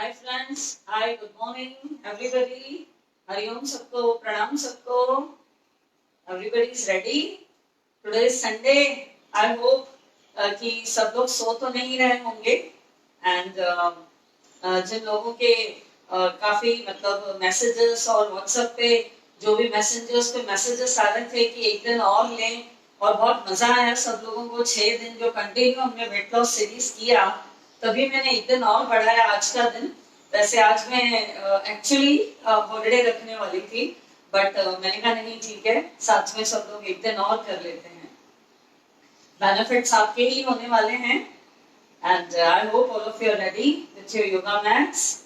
Hi friends, हाय, good morning everybody. Hariom सबको, प्रणाम सबको। Everybody is ready. Today is Sunday. I hope कि सब लोग सो तो नहीं रहे होंगे। एंड जिन लोगों के काफी मतलब मैसेजेस और व्हाट्सएप पे जो भी मैसेंजर्स पे मैसेजेस आ रहे थे कि एक दिन और लें, और बहुत मजा आया सब लोगों को। 6 दिन जो कंटिन्यू हमने वेट लॉस सीरीज किया, तभी मैंने एक दिन और बढ़ाया आज का दिन। वैसे आज मैं एक्चुअली हॉलिडे रखने वाली थी, बट मैंने कहा नहीं ठीक है, साथ में सब लोग एक दिन और कर लेते हैं। बेनिफिट्स आपके ही होने वाले हैं। And I hope all of you are ready with your yoga mats.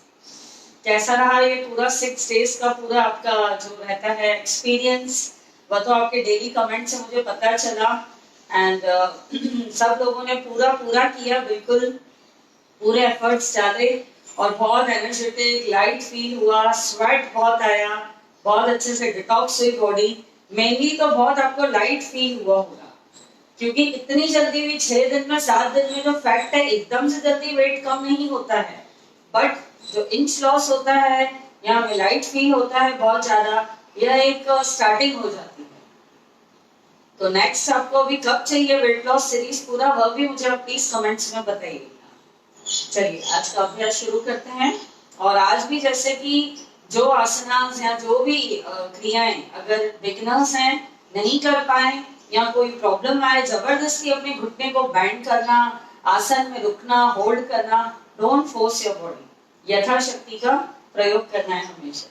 कैसा रहा ये पूरा 6 डेज का पूरा आपका जो रहता है एक्सपीरियंस? वह तो आपके डेली कमेंट से मुझे पता चला। एंड सब लोगों ने पूरा पूरा किया, बिल्कुल पूरे एफर्ट्स डाले, और बहुत एनर्जेटिक लाइट फील हुआ। स्वेट बहुत आया, बहुत अच्छे से डिटॉक्स हुई बॉडी। मेनली तो बहुत आपको लाइट फील हुआ होगा, क्योंकि इतनी जल्दी भी 6 दिन में 7 दिन में जो फैक्ट है, एकदम से जल्दी वेट कम नहीं होता है। बट जो इंच लॉस होता है, यहाँ में लाइट फील होता है बहुत ज्यादा, यह एक स्टार्टिंग हो जाती है। तो नेक्स्ट आपको अभी कब चाहिए वेट लॉस सीरीज पूरा, वह भी मुझे आप प्लीज कमेंट्स में बताइए। चलिए आज का अभ्यास शुरू करते हैं। और आज भी जैसे कि जो आसनास या जो भी क्रियाएं अगर बिगिनर्स हैं नहीं कर पाए, या कोई प्रॉब्लम आए, जबरदस्ती अपने घुटने को बैंड करना, आसन में रुकना, होल्ड करना, डोंट फोर्स योर बॉडी। यथाशक्ति का प्रयोग करना है हमेशा।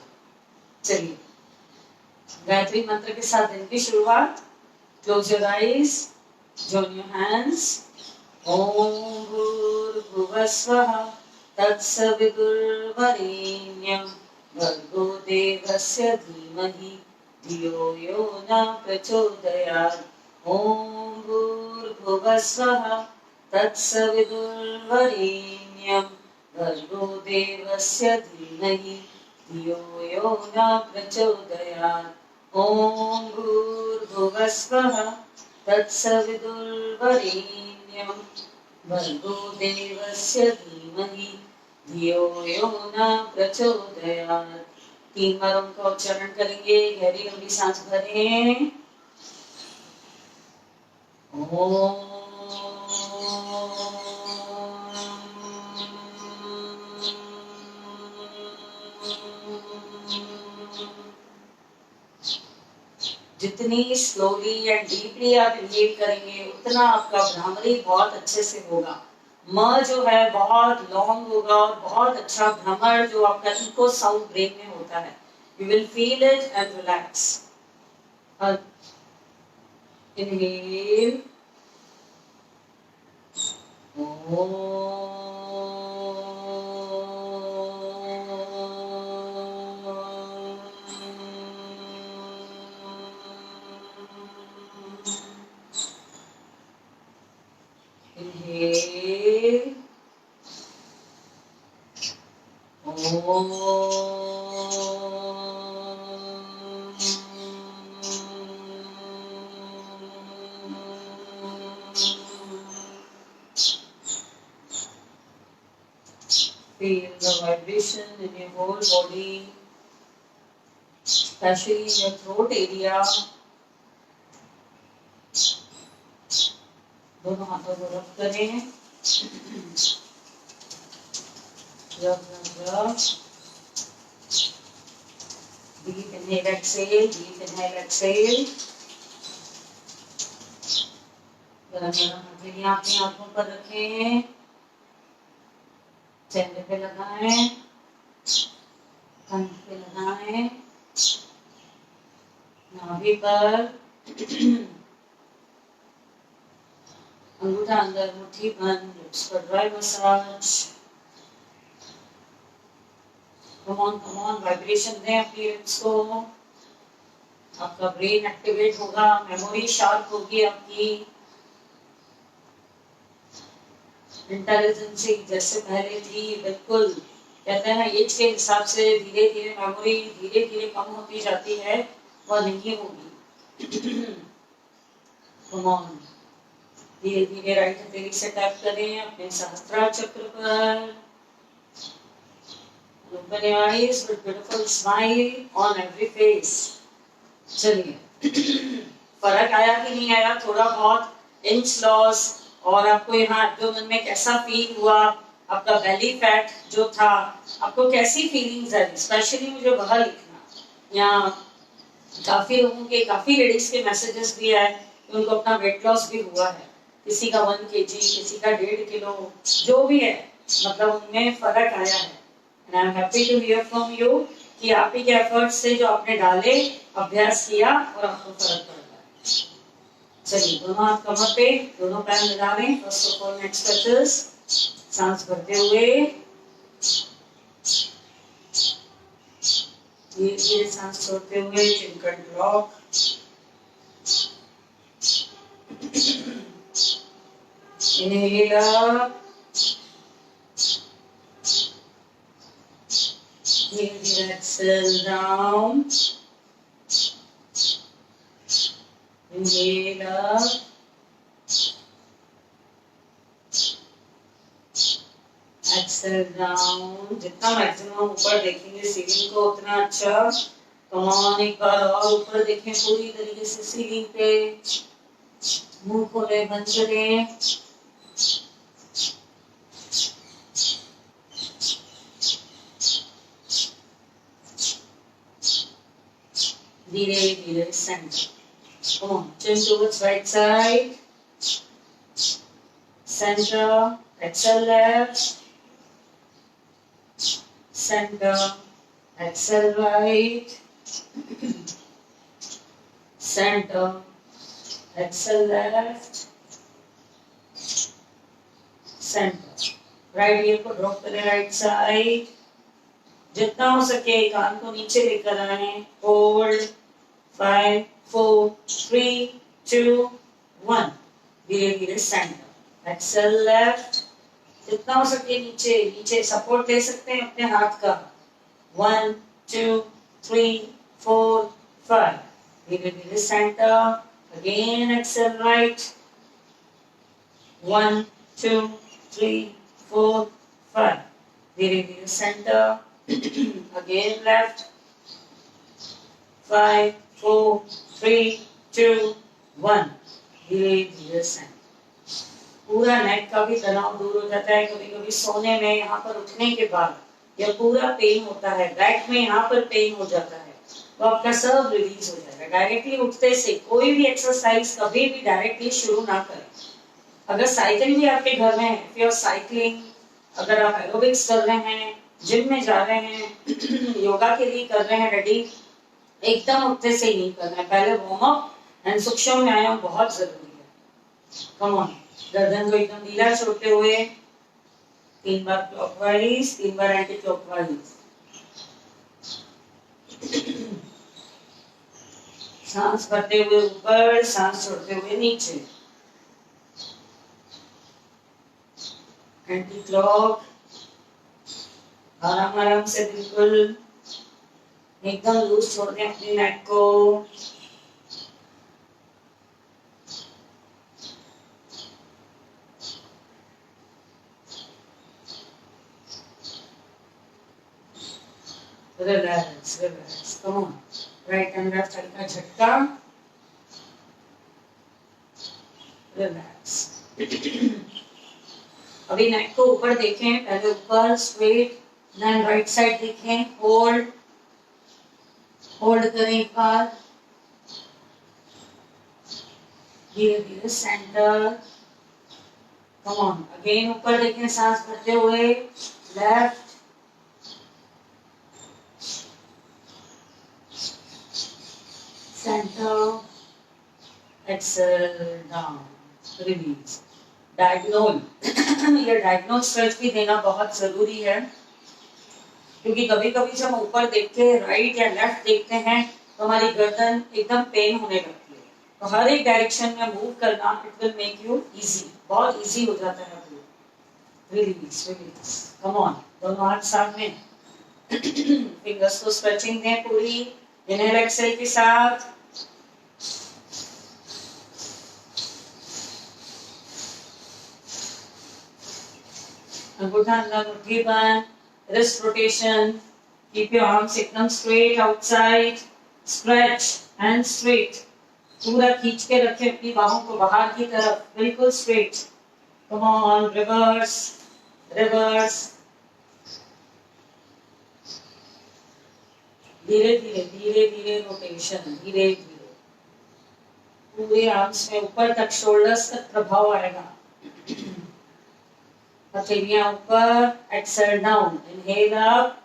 चलिए गायत्री मंत्र के साथ दिन की शुरुआत। Close your eyes, join your hands. ओम भूर्भुवस्वः तत्सवितुर्वरेण्यं भर्गो देवस्य धीमहि धियो यो न प्रचोदयात्। ओम भूर्भुवस्वः तत्सवितुर्वरेण्यं भर्गो देवस्य धीमहि धियो यो न प्रचोदयात्। ओम भूर्भुवस्वः तत्सवितुर्वरेण्यं भर्गो देवस्य धीमहि धियो यो न प्रचोदयात्। 3 बार उनका उच्चारण करेंगे। गहरी लंबी सांस भरें। ओम जितनी स्लोली एंड डीपली आप इनहेल करेंगे, उतना आपका भ्रामरी बहुत अच्छे से होगा। म जो है बहुत लॉन्ग होगा, और बहुत अच्छा भ्रमर जो आपका इको साउंड ब्रेन में होता है। You will feel it and relax. Inhale. Inhale. Feel the vibration in your whole body, especially in your throat area. दोनों हाथों को रब करें। रब रब रब। Deep inhale, exhale. Deep inhale, exhale. गरम गरम हथेलियां अपनी आंखों पर रखें। चेहरे पे लगाएं, कंठ पे लगाएं, नाभि पर। अंगूठा अंदर, मुट्ठी बंद, लिप्स पर dry massage. Come on vibration दें अपनी लिप्स को। आपका ब्रेन एक्टिवेट होगा, मेमोरी शार्प होगी आपकी। इंटेलिजेंसी जैसे पहले थी, बिल्कुल कहते हैं एज के हिसाब से धीरे धीरे मेमोरी धीरे धीरे कम होती जाती है, वह नहीं होगी। Come on. धीरे धीरे राइट हथेली से टैप करें अपने सहस्त्रार चक्र पर। Open your eyes with beautiful smile on every face. चलिए फर्क आया कि नहीं आया? थोड़ा बहुत इंच लॉस, और आपको यहाँ एब्डोमेन में कैसा फील हुआ? आपका बेली फैट जो था, आपको कैसी फीलिंग्स आई? स्पेशली मुझे वह लिखना। यहाँ काफी लोगों के, काफी लेडीज के मैसेजेस भी आए कि उनको अपना वेट लॉस भी हुआ है। किसी का 1 kg, किसी का 1.5 किलो, जो भी है, मतलब उनमें फर्क आया है। And I am happy to hear from you कि आप ही के एफर्ट से जो आपने डाले, अभ्यास किया और आपको फर्क पड़ रहा है। चलिए दोनों हाथ कमर पे, दोनों पैर मिला लें। First of all neck stretches, सांस भरते हुए धीरे धीरे सांस छोड़ते हुए चिन का ड्रॉप। Inhale up. Dhीरे धीरे exhale down. Inhale up. Exhale down. जितना मैक्सिमम ऊपर देखेंगे सीलिंग को उतना अच्छा। कम ऑन, एक बार और ऊपर देखें पूरी तरीके से सीलिंग पे। मुंह खोले, बंद करें। धीरे धीरे centre. Come on, chin towards right side. Center. Exhale left. Center. Exhale right. Center. Exhale left. Center. Right ear को ड्रॉप करें राइट साइड। जितना हो सके कान को नीचे लेकर आए। होल्ड 5 4 3 2 1। धीरे धीरे सेंटर। Excel left. जितना हो सके नीचे नीचे सपोर्ट ले सकते हैं अपने हाथ का। 1 2 3 4 5। धीरे धीरे सेंटर। Again Excel right. 1 2 3 4 5। धीरे धीरे सेंटर। Again left. 5 4 3 2 1। धीरे धीरे सेंटर। पूरा नेक का भी तनाव दूर हो जाता है। कभी कभी सोने में यहाँ पर उठने के बाद या पूरा पेन होता है, बैक में यहाँ पर पेन हो जाता है, तो आपका सब रिलीज हो जाएगा। डायरेक्टली उठते से कोई भी एक्सरसाइज कभी भी डायरेक्टली शुरू ना करें। अगर साइकिल भी आपके घर में है, फिर साइकिलिंग, अगर आप एरोबिक्स कर रहे हैं, जिम में जा रहे हैं, योगा के लिए कर रहे हैं रेडी, एकदम उठते से ही नहीं करना है। पहले वार्म अप एंड सूक्ष्म व्यायाम बहुत जरूरी है। कम ऑन, गर्दन को एकदम ढीला छोड़ते हुए 3 बार क्लॉकवाइज, 3 बार एंटी क्लॉकवाइज। सांस भरते हुए ऊपर, सांस छोड़ते हुए नीचे। Anti clock. आराम आराम से, बिल्कुल एकदम लूज छोड़ दें अपनी नेक को। Relax relax. Come on, right and left हल्का झटका। रिलैक्स। अभी नेक को ऊपर देखें, पहले ऊपर स्ट्रेट, देन राइट साइड देखें। होल्ड, होल्ड करें एक बार। धीरे धीरे सेंटर। कम ऑन, अगेन ऊपर देखें, सांस भरते हुए। Left, centre, exhale down, release. Diagonal ये डायगोनल स्ट्रेच भी देना बहुत जरूरी है, क्योंकि कभी कभी जब ऊपर देख के राइट या लेफ्ट देखते हैं तो हमारी गर्दन एकदम पेन होने लगती है। तो हर एक डायरेक्शन में मूव करना, it will make you easy, बहुत इजी हो जाता है। Release release. कम ऑन, दोनों हाथ सामने। फिंगर्स को स्ट्रेचिंग दें पूरी, इनहेल एक्सेल के साथ। अंगूठा अंदर, मुट्ठी बंद। wrist rotation. Keep your arms एकदम straight outside. Stretch and straight. पूरा खींच के रखें अपनी बाहों को बाहर की तरफ, बिल्कुल straight. Come on, reverse, reverse. धीरे धीरे रोटेशन, धीरे धीरे पूरे आर्म्स में ऊपर तक, शोल्डर्स तक प्रभाव आएगा. हथेलियां ऊपर, exhale down, inhale up,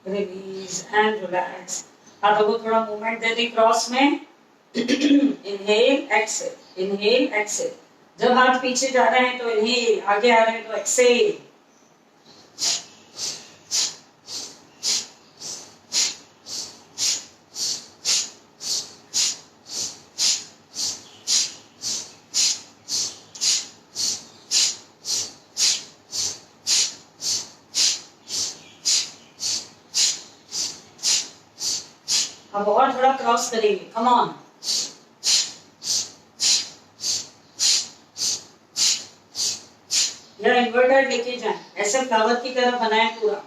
release and relax. हाथों को थोड़ा मूवमेंट दे दी क्रॉस में. Inhale exhale, inhale exhale. जब हाथ पीछे जा रहे हैं तो इनहेल, आगे आ रहे हैं तो एक्सेल. अब और थोड़ा क्रॉस करेंगे. Come on. या इन्वर्टेड लेके जाएं, ऐसे फ्लावर की तरह बनाएं पूरा.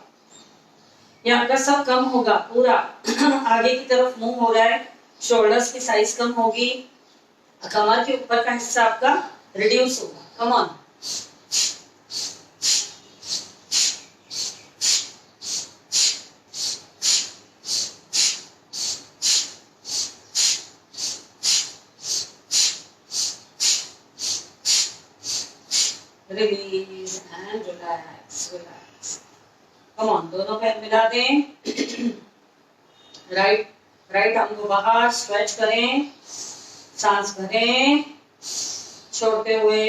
ये आपका सब कम होगा पूरा. आगे की तरफ मूव हो रहा है, शोल्डर्स की साइज कम होगी, कमर के ऊपर का हिस्सा आपका रिड्यूस होगा. Come on. Release and relax, relax. Come on, दोनों पैर मिला दें. राइट आर्म को बाहर स्ट्रेच करें, सांस भरें, छोड़ते हुए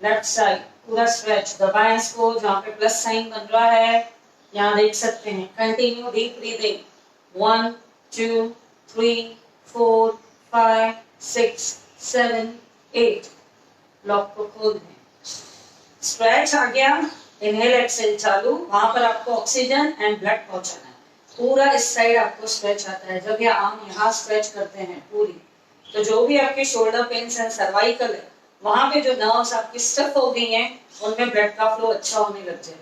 लेफ्ट साइड पूरा स्ट्रेच. दबाएं इसको जहाँ पे प्लस साइन बन रहा है, यहाँ देख सकते हैं. Continue deep breathing. 1 2 3 4 5 6 7 8. लॉक को खोल दें. स्ट्रेच आ गया. इनहेल एक्सेल चालू. वहां पर आपको ऑक्सीजन एंड ब्लड पहुंचाना है. पूरा इस साइड आपको स्ट्रेच आता है. जब ये आर्म यहाँ स्ट्रेच करते हैं पूरी, तो जो भी आपके शोल्डर पेन्स हैं, सर्वाइकल है, वहां पे जो नर्व्स आपकी स्टफ हो गई हैं, उनमें ब्लड का फ्लो अच्छा होने लग जाए.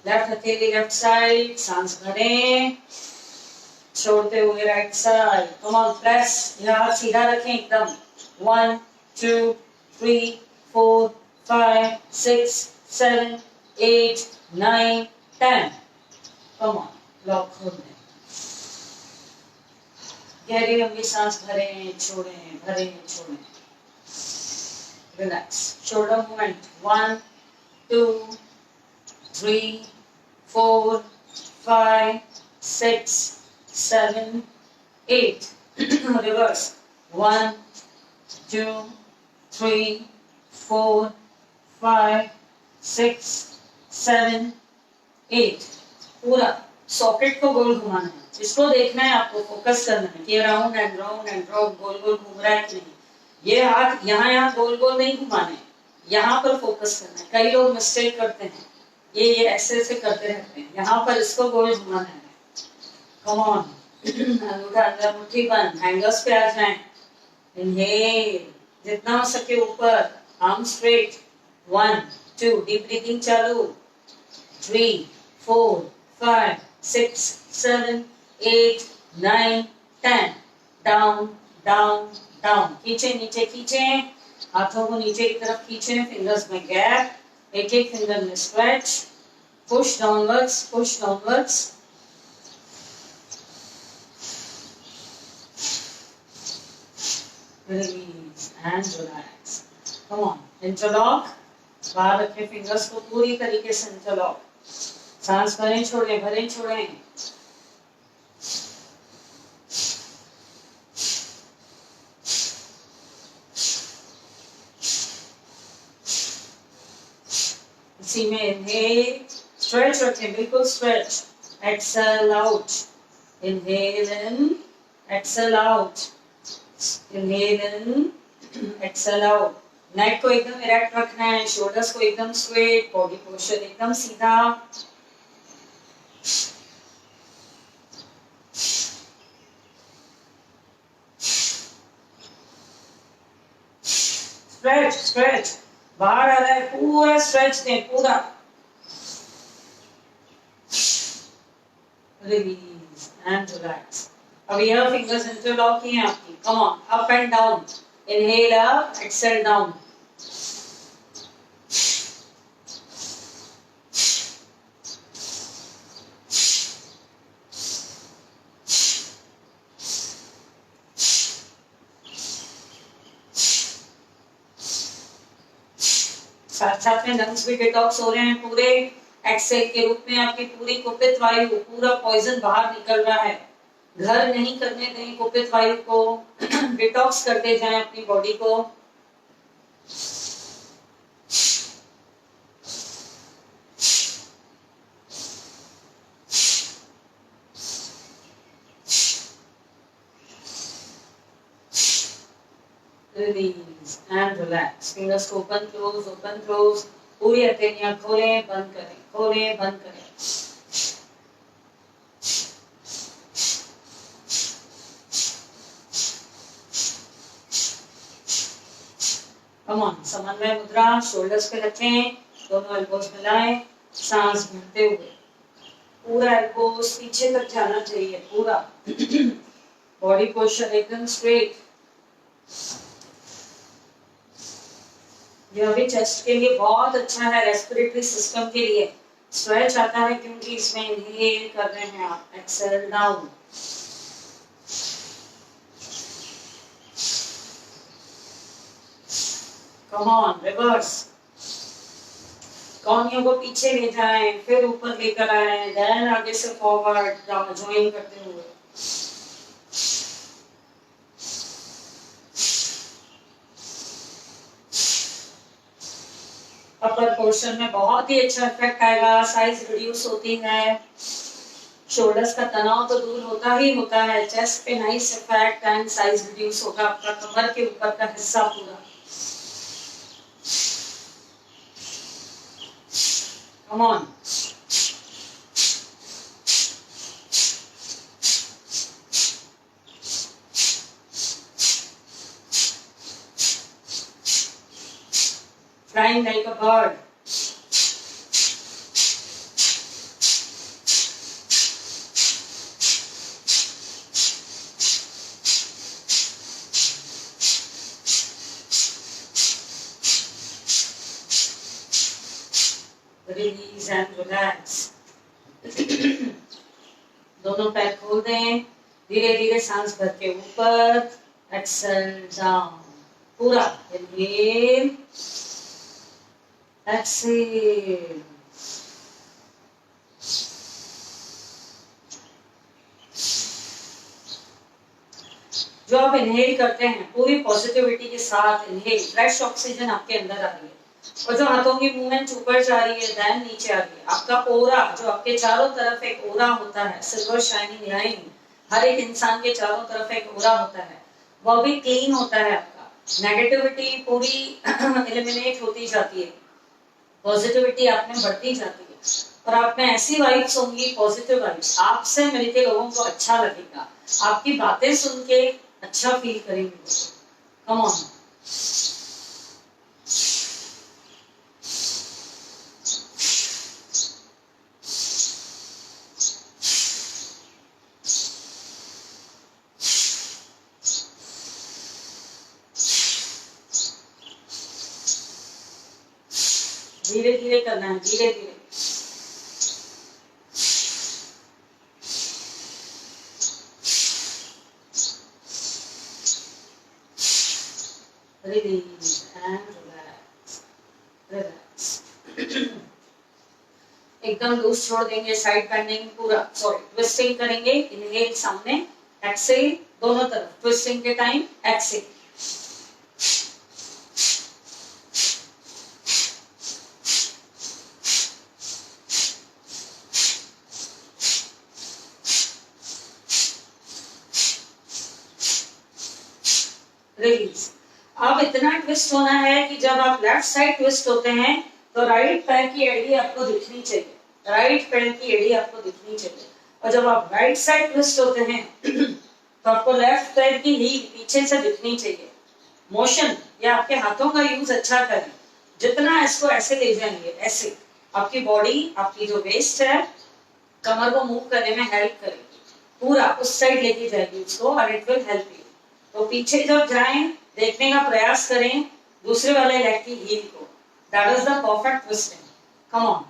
लेफ्ट हथेली लेफ्ट साइड, सांस भरें, छोड़ते हुए right side. Come on, press. यह हाथ सीधा रखें एकदम. 1 2 3 4 5 6 7 8 9 10. Come on, लॉक खोल दें. गहरी लंबी सांस भरें, छोड़ें, भरें, छोड़ें. रिलैक्स. Shoulder movement. 1 2 3 4 5 6 7 8. रिवर्स. 1 2 3 4 5 6 7 8. पूरा सॉकेट को गोल घुमाना है. इसको देखना है आपको, फोकस करना है कि round and round and round गोल गोल घूम रहा है कि नहीं. ये हाथ यहाँ गोल गोल नहीं घुमाने, यहाँ पर फोकस करना है. कई लोग मिस्टेक करते हैं, ये ऐसे ऐसे करते रहते हैं. यहाँ पर इसको गोल घुमाना है. Come on. अंगूठा अंदर, मुट्ठी बंद, हैंगर्स पे आ जाएं. इनहेल, जितना हो सके ऊपर, आर्म स्ट्रेट. 1 2, डीप ब्रीथिंग चालू. 3 4 5 6 7 8 9 10. Down down down. खींचे, नीचे खींचे, हाथों को नीचे की तरफ खींचे, फिंगर्स में गैप, एक एक फिंगर में stretch. Push downwards, push downwards. Release and relax. Come on, interlock. बाहर रखे फिंगर्स को पूरी तरीके से इंटरलॉक. सांस भरें, छोड़ें, भरें, छोड़ें. इसी में इनहेल, स्ट्रेच रखें, बिल्कुल stretch. Exhale out. Inhale in, exhale out. Inhale in, exhale out. Neck को एकदम इरेक्ट रखना है, शोल्डर्स को एकदम स्ट्रेट, बॉडी पोस्चर एकदम सीधा. स्ट्रेच स्ट्रेच, बाहर आ रहा है, पूरा स्ट्रेच दें, पूरा रिलीज एंड रिलैक्स। अब यह फिंगर्स इंटरलॉक ही हैं आपकी, come on, up and down, inhale up, exhale down. साथ साथ में लंग्स भी डिटॉक्स हो रहे हैं पूरे, एक्सेल के रूप में आपकी पूरी कुपित वायु, पूरा पॉइजन बाहर निकल रहा है। घर नहीं करने दें कुपित वायु को, डिटॉक्स करते जाएं अपनी बॉडी को। रिलीज एंड रिलैक्स, फिंगर्स को ओपन क्लोज, पूरी हथेलियां खोलें बंद करें, खोलें बंद करें। कम ऑन, समन्वय मुद्रा, शोल्डर्स पे रखें, दोनों एल्बोस मिलाएं, सांस भरते हुए, पूरा एल्बोस पीछे तक जाना चाहिए, पूरा बॉडी पोस्चर एकदम स्ट्रेट। यह भी चेस्ट के लिए बहुत अच्छा है, रेस्पिरेटरी सिस्टम के लिए। स्ट्रेच आता है क्योंकि इसमें इनहेल कर रहे हैं आप, exhale down. Come on, reverse, कौनियों को पीछे ले जाएं, फिर ऊपर लेकर आए, देन आगे से फॉरवर्ड ज्वाइन करते हुए। अपर पोर्शन में बहुत ही अच्छा इफेक्ट आएगा, साइज रिड्यूस होती है, शोल्डर्स का तनाव तो दूर होता ही होता है, चेस्ट पे nice effect and size reduce होगा आपका कमर के ऊपर का हिस्सा पूरा। Come on. Flying like a bird. Release and relax. दोनों पैर खोल दें, धीरे धीरे सांस भर के ऊपर, एक्सहेल डाउन, पूरा इनहेल, एक्सहेल। जो आप इनहेल करते हैं पूरी पॉजिटिविटी के साथ इनहेल, फ्रेश ऑक्सीजन आपके अंदर आ रही है, और जो हाथों की मूवमेंट ऊपर जा रही है, देन नीचे आ रही है। आपका ओरा, जो आपके चारों तरफ एक ओरा होता है, सिल्वर शाइनिंग लाइन, हर एक इंसान के चारों तरफ एक ओरा होता है, वह भी क्लीन होता है आपका। नेगेटिविटी पूरी एलिमिनेट होती जाती है, पॉजिटिविटी आप में बढ़ती जाती है, और आप में ऐसी वाइब्स होंगी, पॉजिटिव वाइब्स, आपसे मिलके लोगों को अच्छा लगेगा, आपकी बातें सुन के अच्छा फील करेंगे। कम ऑन, धीरे धीरे करना है, धीरे धीरे। Release and relax, relax. एकदम लूज छोड़ देंगे, साइड बेंडिंग पूरा, सॉरी ट्विस्टिंग करेंगे, इनहेल सामने, एक्सहेल दोनों तरफ, ट्विस्टिंग के टाइम एक्सहेल। रिलीज। अब इतना ट्विस्ट होना है कि जब आप लेफ्ट साइड ट्विस्ट होते हैं तो राइट पैर की एड़ी आपको दिखनी चाहिए, राइट पैर की एड़ी आपको दिखनी चाहिए, और जब आप राइट साइड ट्विस्ट होते हैं तो आपको लेफ्ट पैर की हील पीछे से दिखनी चाहिए। मोशन या आपके हाथों का यूज अच्छा करें, जितना इसको ऐसे ले जाएंगे, ऐसे आपकी बॉडी, आपकी जो वेस्ट है, कमर को मूव करने में हेल्प करेगी, पूरा उस साइड लेके जाएगी उसको, और इट विल हेल्प यू। तो पीछे जब जाएं, देखने का प्रयास करें दूसरे वाले लेग की हील को। That is the perfect twisting. Come on.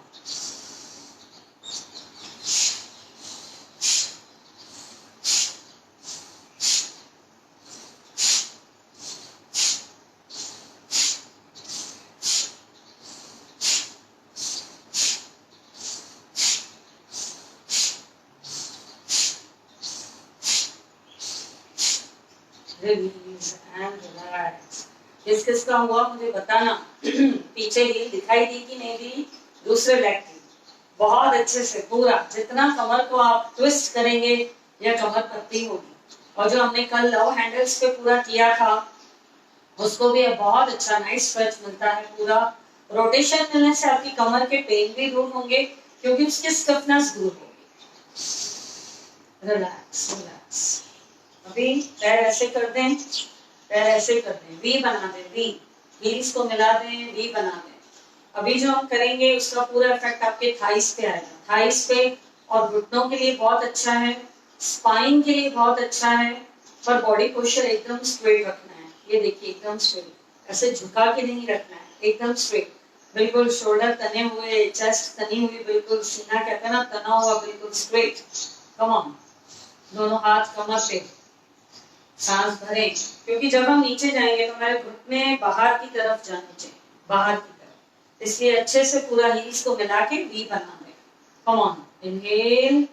Release and relax. किस किस का हुआ मुझे बताना। पीछे हील दिखाई दी कि नहीं दी? दूसरे लेग की बहुत अच्छे से पूरा, जितना कमर को आप ट्विस्ट करेंगे या कमर पतली होगी। और जो हमने कल लव हैंडल्स पे पूरा किया था, उसको भी बहुत अच्छा नाइस स्ट्रेच मिलता है। पूरा रोटेशन मिलने से आपकी कमर के पेन भी दूर होंगे, क्योंकि उसकी स्टिफनेस दूर होगी। Relax relax. अभी पैर ऐसे कर दें, पैर ऐसे कर दें, वी बना दें, वी, हील्स को मिला दें, वी बना दें। अभी जो हम करेंगे उसका पूरा इफेक्ट आपके थाइस पे आएगा, थाइस पे, और घुटनों के लिए बहुत अच्छा है, स्पाइन के लिए बहुत अच्छा है, पर बॉडी पोस्चर एकदम स्ट्रेट रखना है। ये देखिए एकदम स्ट्रेट, ऐसे झुका के नहीं रखना है, एकदम स्ट्रेट, बिल्कुल शोल्डर तने हुए, चेस्ट तनी हुई, बिल्कुल सीना कहते हैं ना तना हुआ, बिल्कुल स्ट्रेट। कम ऑन, दोनों हाथ कमर पे, सांस भरें, क्योंकि जब हम नीचे जाएंगे तो हमारे घुटने बाहर की तरफ जाने चाहिए, बाहर की तरफ, इसलिए अच्छे से पूरा हील्स को मिला के वी बना दें। कम ऑन, इनहेल,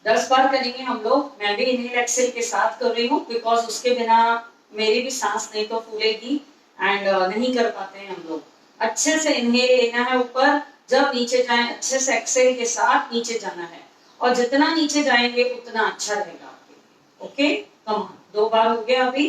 10 बार करेंगे हम लोग। मैं भी इनहेल एक्सेल के साथ कर रही हूँ, बिकॉज उसके बिना मेरी भी सांस नहीं तो फूलेगी, एंड नहीं कर पाते हैं हम लोग। अच्छे से इनहेल लेना है ऊपर, जब नीचे जाए अच्छे से एक्सेल के साथ नीचे जाना है, और जितना नीचे जाएंगे उतना अच्छा रहेगा आपके लिए। ओके, कम ऑन, 2 बार हो गया अभी।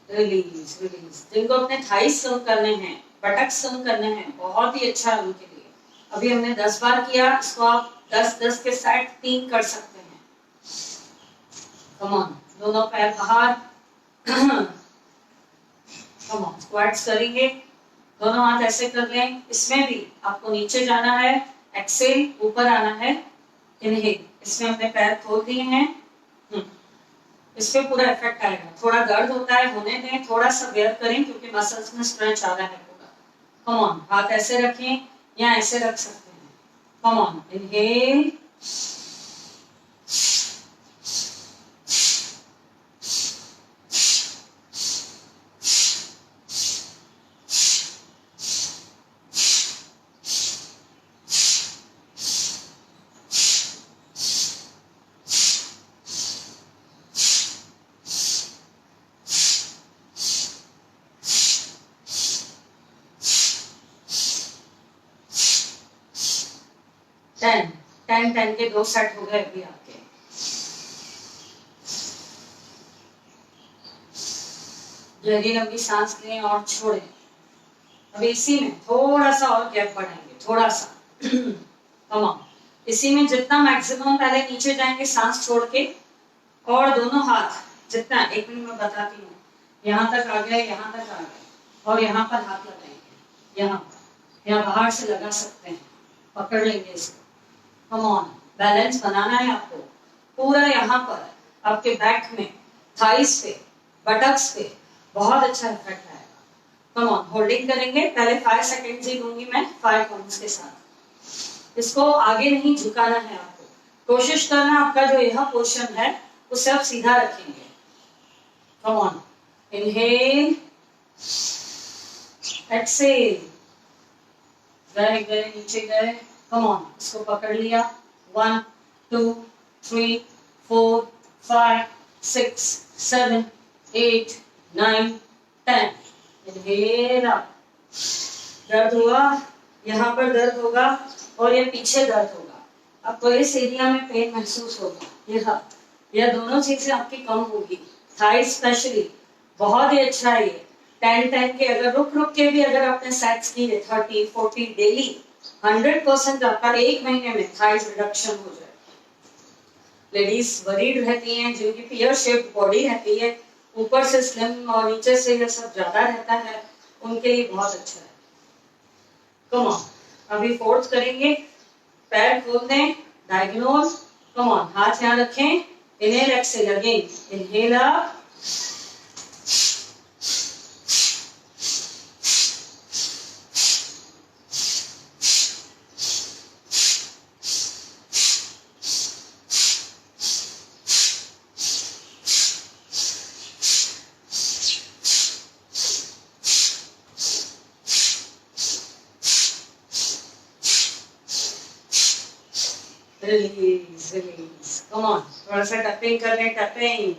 Release release. जिनको अपने थाइस कम करने हैं, बटक्स कम करने हैं, बहुत ही अच्छा है उनके लिए। अभी हमने 10 बार किया, इसको आप 10-10 के साथ 3 कर सकते हैं। कम ऑन, दोनों पैर बाहर। कम ऑन, स्क्वाट्स करेंगे, दोनों हाथ ऐसे कर लें। इसमें भी आपको नीचे जाना है, एक्सेल, ऊपर आना है, इनहेल। इसमें अपने पैर खोल दिए हैं, इस पे पूरा इफेक्ट आएगा। थोड़ा दर्द होता है, होने दें, थोड़ा सा बेयर करें, क्योंकि मसल्स में स्ट्रेच आ रहा है पूरा। कम ऑन, हाथ ऐसे रखें या ऐसे रख सकते हैं। कम ऑन, इनहेल, टेन के 2 सेट हो गए अभी आपके। गहरी लंबी सांस लें और छोड़ें। अभी इसी में थोड़ा सा और गैप बढ़ाएंगे, थोड़ा सा। कम ऑन, इसी में जितना मैक्सिमम पहले नीचे जाएंगे सांस छोड़ के, और दोनों हाथ जितना, 1 मिनट में बताती हूँ, यहाँ तक आ गए, यहाँ तक आ गए, और यहाँ पर हाथ लगाएंगे, यहाँ पर, यहाँ बाहर से लगा सकते हैं, पकड़ लेंगे इसको। कम ऑन, बैलेंस बनाना है आपको पूरा। यहाँ पर आपके बैक में, थाइस पे, बटक्स पे बहुत अच्छा इफेक्ट आएगा। कम ऑन, होल्डिंग करेंगे, पहले 5 सेकेंड्स ही दूंगी मैं, 5 काउंट्स के साथ। इसको आगे नहीं झुकाना है आपको, कोशिश करना आपका जो यह पोर्शन है उसे आप सीधा रखेंगे। कम ऑन, इनहेल, एक्सेल, गए नीचे गए। कम ऑन, इसको पकड़ लिया, 1 2 3 4 5 6 7 8 9 10। इनहेल अप, दर्द हुआ, यहाँ पर दर्द होगा और ये पीछे दर्द होगा, आपको इस एरिया में पेन महसूस होगा, यह दोनों चीजें आपकी कम होगी। थाई स्पेशली बहुत ही अच्छा है ये। 10-10 के अगर रुक रुक के भी अगर आपने सेट्स किए 30-40 डेली, 100% आपका 1 महीने में थाइस रिडक्शन हो जाए। लेडीज वरीड रहती हैं, जिनकी पियर शेप्ड बॉडी रहती है, ऊपर से स्लिम और नीचे से ये सब ज्यादा रहता है, उनके लिए बहुत अच्छा है। कम ऑन, अभी फोर्थ करेंगे, पैर खोल दें, डायगोनल, कम ऑन, हाथ यहाँ रखें, inhale exhale again, inhale up, release release, come on, थोड़ा सा टपिंग कर लें, टपिंग,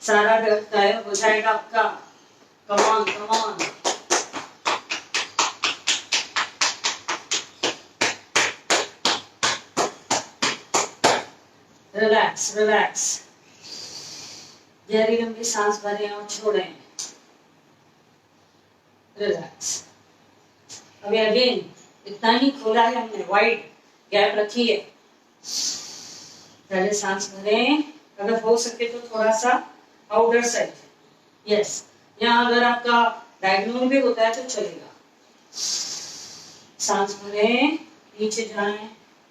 सारा दर्द गायब हो जाएगा आपका। Come on come on, relax relax, गहरी लंबी सांस भरें और छोड़ें, रिलैक्स। अभी अगेन इतना ही खोला है हमने, वाइड गैप रखी है, पहले सांस भरें, अगर हो सके तो थोड़ा सा आउटर साइड, यस, यहाँ अगर आपका डायगोनल भी होता है तो चलेगा। सांस भरें, नीचे जाएं,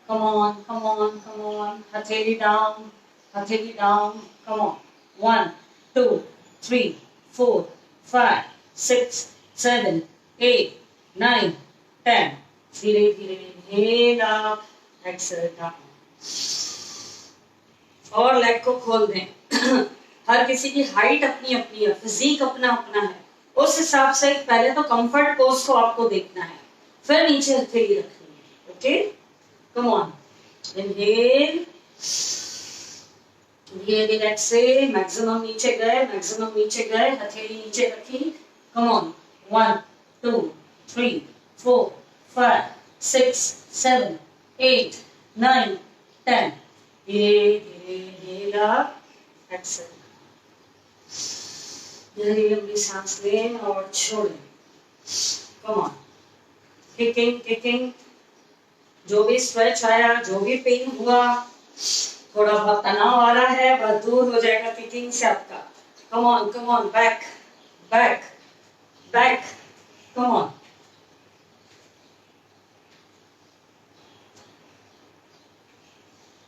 come on come on come on, हथेली डाउन, कम ऑन, 1 2 3 4 5 6 7 8 9 10, धीरे धीरे इनहेल अप, एक्सहेल डाउन, और लेग को खोल दें। हर किसी की हाइट अपनी अपनी है, फिजिक अपना अपना है, उस हिसाब से पहले तो कंफर्ट पोज को आपको देखना है, फिर नीचे हथेली रखनी है, ओके, कम ऑन, इनहेल, धीरे धीरे एक्सहेल, मैक्सिमम नीचे गए, हथेली नीचे रखी, कम ऑन, 1 2 3 4 5 6 7 8 9 10, धीरे धीरे अप, एक्सहेल, गहरी लंबी सांस लें और छोड़ें, कम ऑन, किकिंग किकिंग, जो भी स्ट्रेच आया, जो भी पेन हुआ, थोड़ा बहुत तनाव आ रहा है, वह दूर हो जाएगा किकिंग से आपका। Come on, back back back, come on,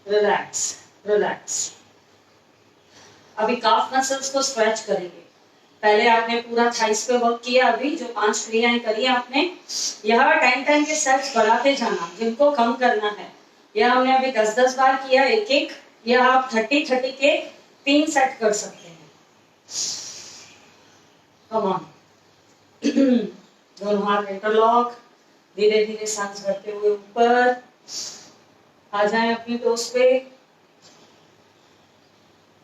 relax relax. अभी काफ मसल्स को स्ट्रेच करेंगे, पहले आपने पूरा थाइस पे वर्क किया, अभी जो 5 क्रियाएं करी आपने, यह 10-10 के सेट्स बढ़ाते जाना, जिनको कम करना है, यह हमने अभी 10-10 बार किया, एक एक, यह आप 30-30 के 3 सेट कर सकते हैं। कम ऑन, दोनों हाथ इंटरलॉक, धीरे धीरे सांस भरते हुए ऊपर आ जाएं अपनी टोस पे,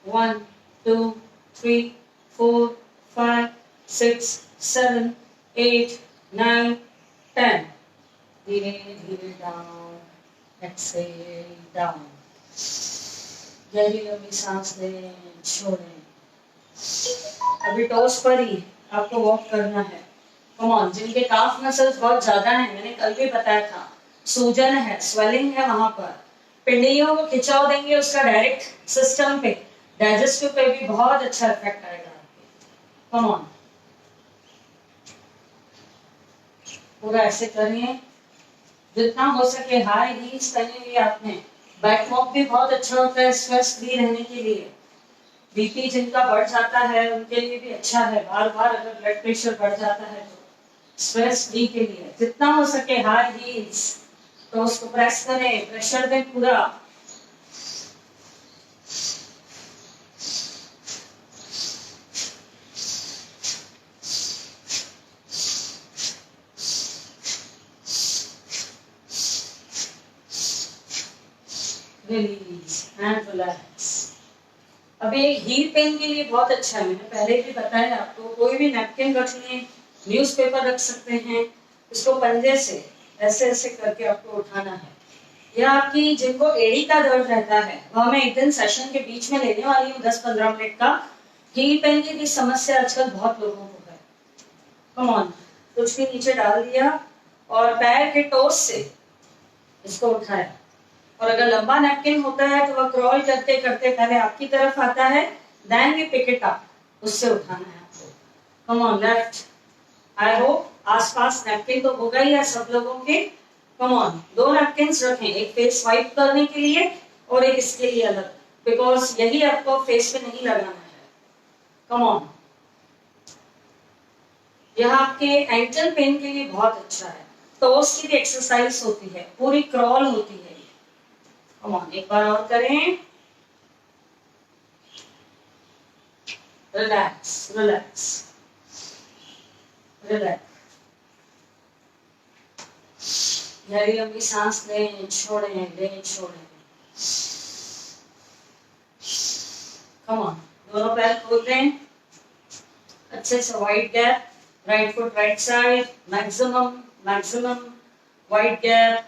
1 2 3 4 5 6 7 8 9 10, धीरे धीरे डाउन, एक्सहेल डाउन, गहरी लंबी सांस लें, छोड़ें। अभी टोस पर ही आपको वॉक करना है, कम ऑन, जिनके काफ मसल्स बहुत ज्यादा हैं, मैंने कल भी बताया था, सूजन है, स्वेलिंग है, वहां पर पिंडलियों को खिंचाव देंगे, उसका डायरेक्ट सिस्टम पे, डाइजेस्टिव पे भी बहुत अच्छा इफेक्ट आएगा। कम ऑन, पूरा ऐसे करिए, जितना हो सके हाई हील्स पहने लिए आपने, बैक वॉक भी बहुत अच्छा होता है स्ट्रेस फ्री रहने के लिए, बीपी जिनका बढ़ जाता है उनके लिए भी अच्छा है, बार बार अगर ब्लड प्रेशर बढ़ जाता है तो स्ट्रेस फ्री के लिए जितना हो सके हाई हील्स, तो उसको प्रेस करें, प्रेशर दें पूरा, रिलीज एंड रिलैक्स। अब एक हील पेन के लिए बहुत अच्छा है, मैंने पहले भी बताया आपको, कोई भी नैपकिन रख लें, न्यूज़पेपर रख सकते हैं। इसको पंजे से ऐसे ऐसे करके आपको उठाना है। यह आपकी जिनको एड़ी का दर्द रहता है वह मैं एक दिन सेशन के बीच में लेने वाली हूँ 10-15 मिनट का। हील पेन की समस्या आजकल बहुत लोगों को है। कम ऑन, कुछ भी नीचे डाल दिया और पैर के टोस से इसको उठाया। और अगर लंबा नैपकिन होता है तो वह क्रॉल करते करते पहले आपकी तरफ आता है, then we pick it up, उससे उठाना है आपको। Come on, left. I hope आसपास नैपकिन तो होगा ही है सब लोगों के। कम ऑन, 2 नैपकिन्स रखें, एक फेस वाइप करने के लिए और एक इसके लिए अलग, बिकॉज यही आपको फेस पे नहीं लगाना है। कम ऑन, यह आपके एंकल पेन के लिए बहुत अच्छा है। टोस की भी एक्सरसाइज होती है, पूरी क्रॉल होती है। कम ऑन, एक बार और करें। Relax relax relax. गहरी लंबी सांस लें, छोड़ें, लें, छोड़ें। कम ऑन, दोनों पैर खोल दें अच्छे से, wide gap, right foot right side, maximum maximum wide gap.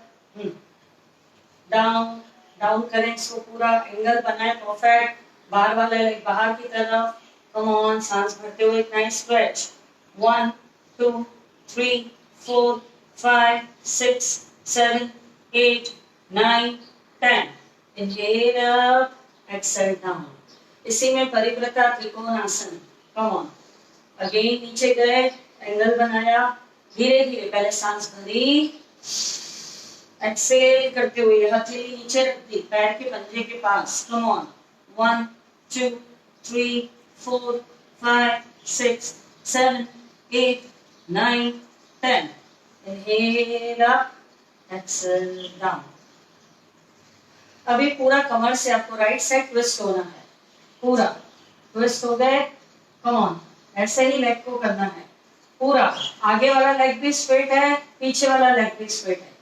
Down down करें इसको, पूरा एंगल बनाए परफेक्ट, बाहर वाला लेग बाहर की तरफ। कम ऑन, सांस भरते हुए nice stretch. 1 2 3 4 5 6 7 8 9 10। Inhale up, exhale down. इसी में परिव्रता त्रिकोणासन। कम ऑन, अगेन नीचे गए, एंगल बनाया, धीरे धीरे पहले सांस भरी, एक्सेल करते हुए हथेली नीचे रख दी पैर के पंजे के पास। Come on, 1 2 3 4 5 6 7 8 9 10। Inhale up, exhale down. अभी पूरा कमर से आपको राइट साइड ट्विस्ट होना है, पूरा ट्विस्ट हो गए। कम ऑन, ऐसे ही लेग को करना है पूरा। आगे वाला लेग भी स्ट्रेट है, पीछे वाला लेग भी स्ट्रेट है।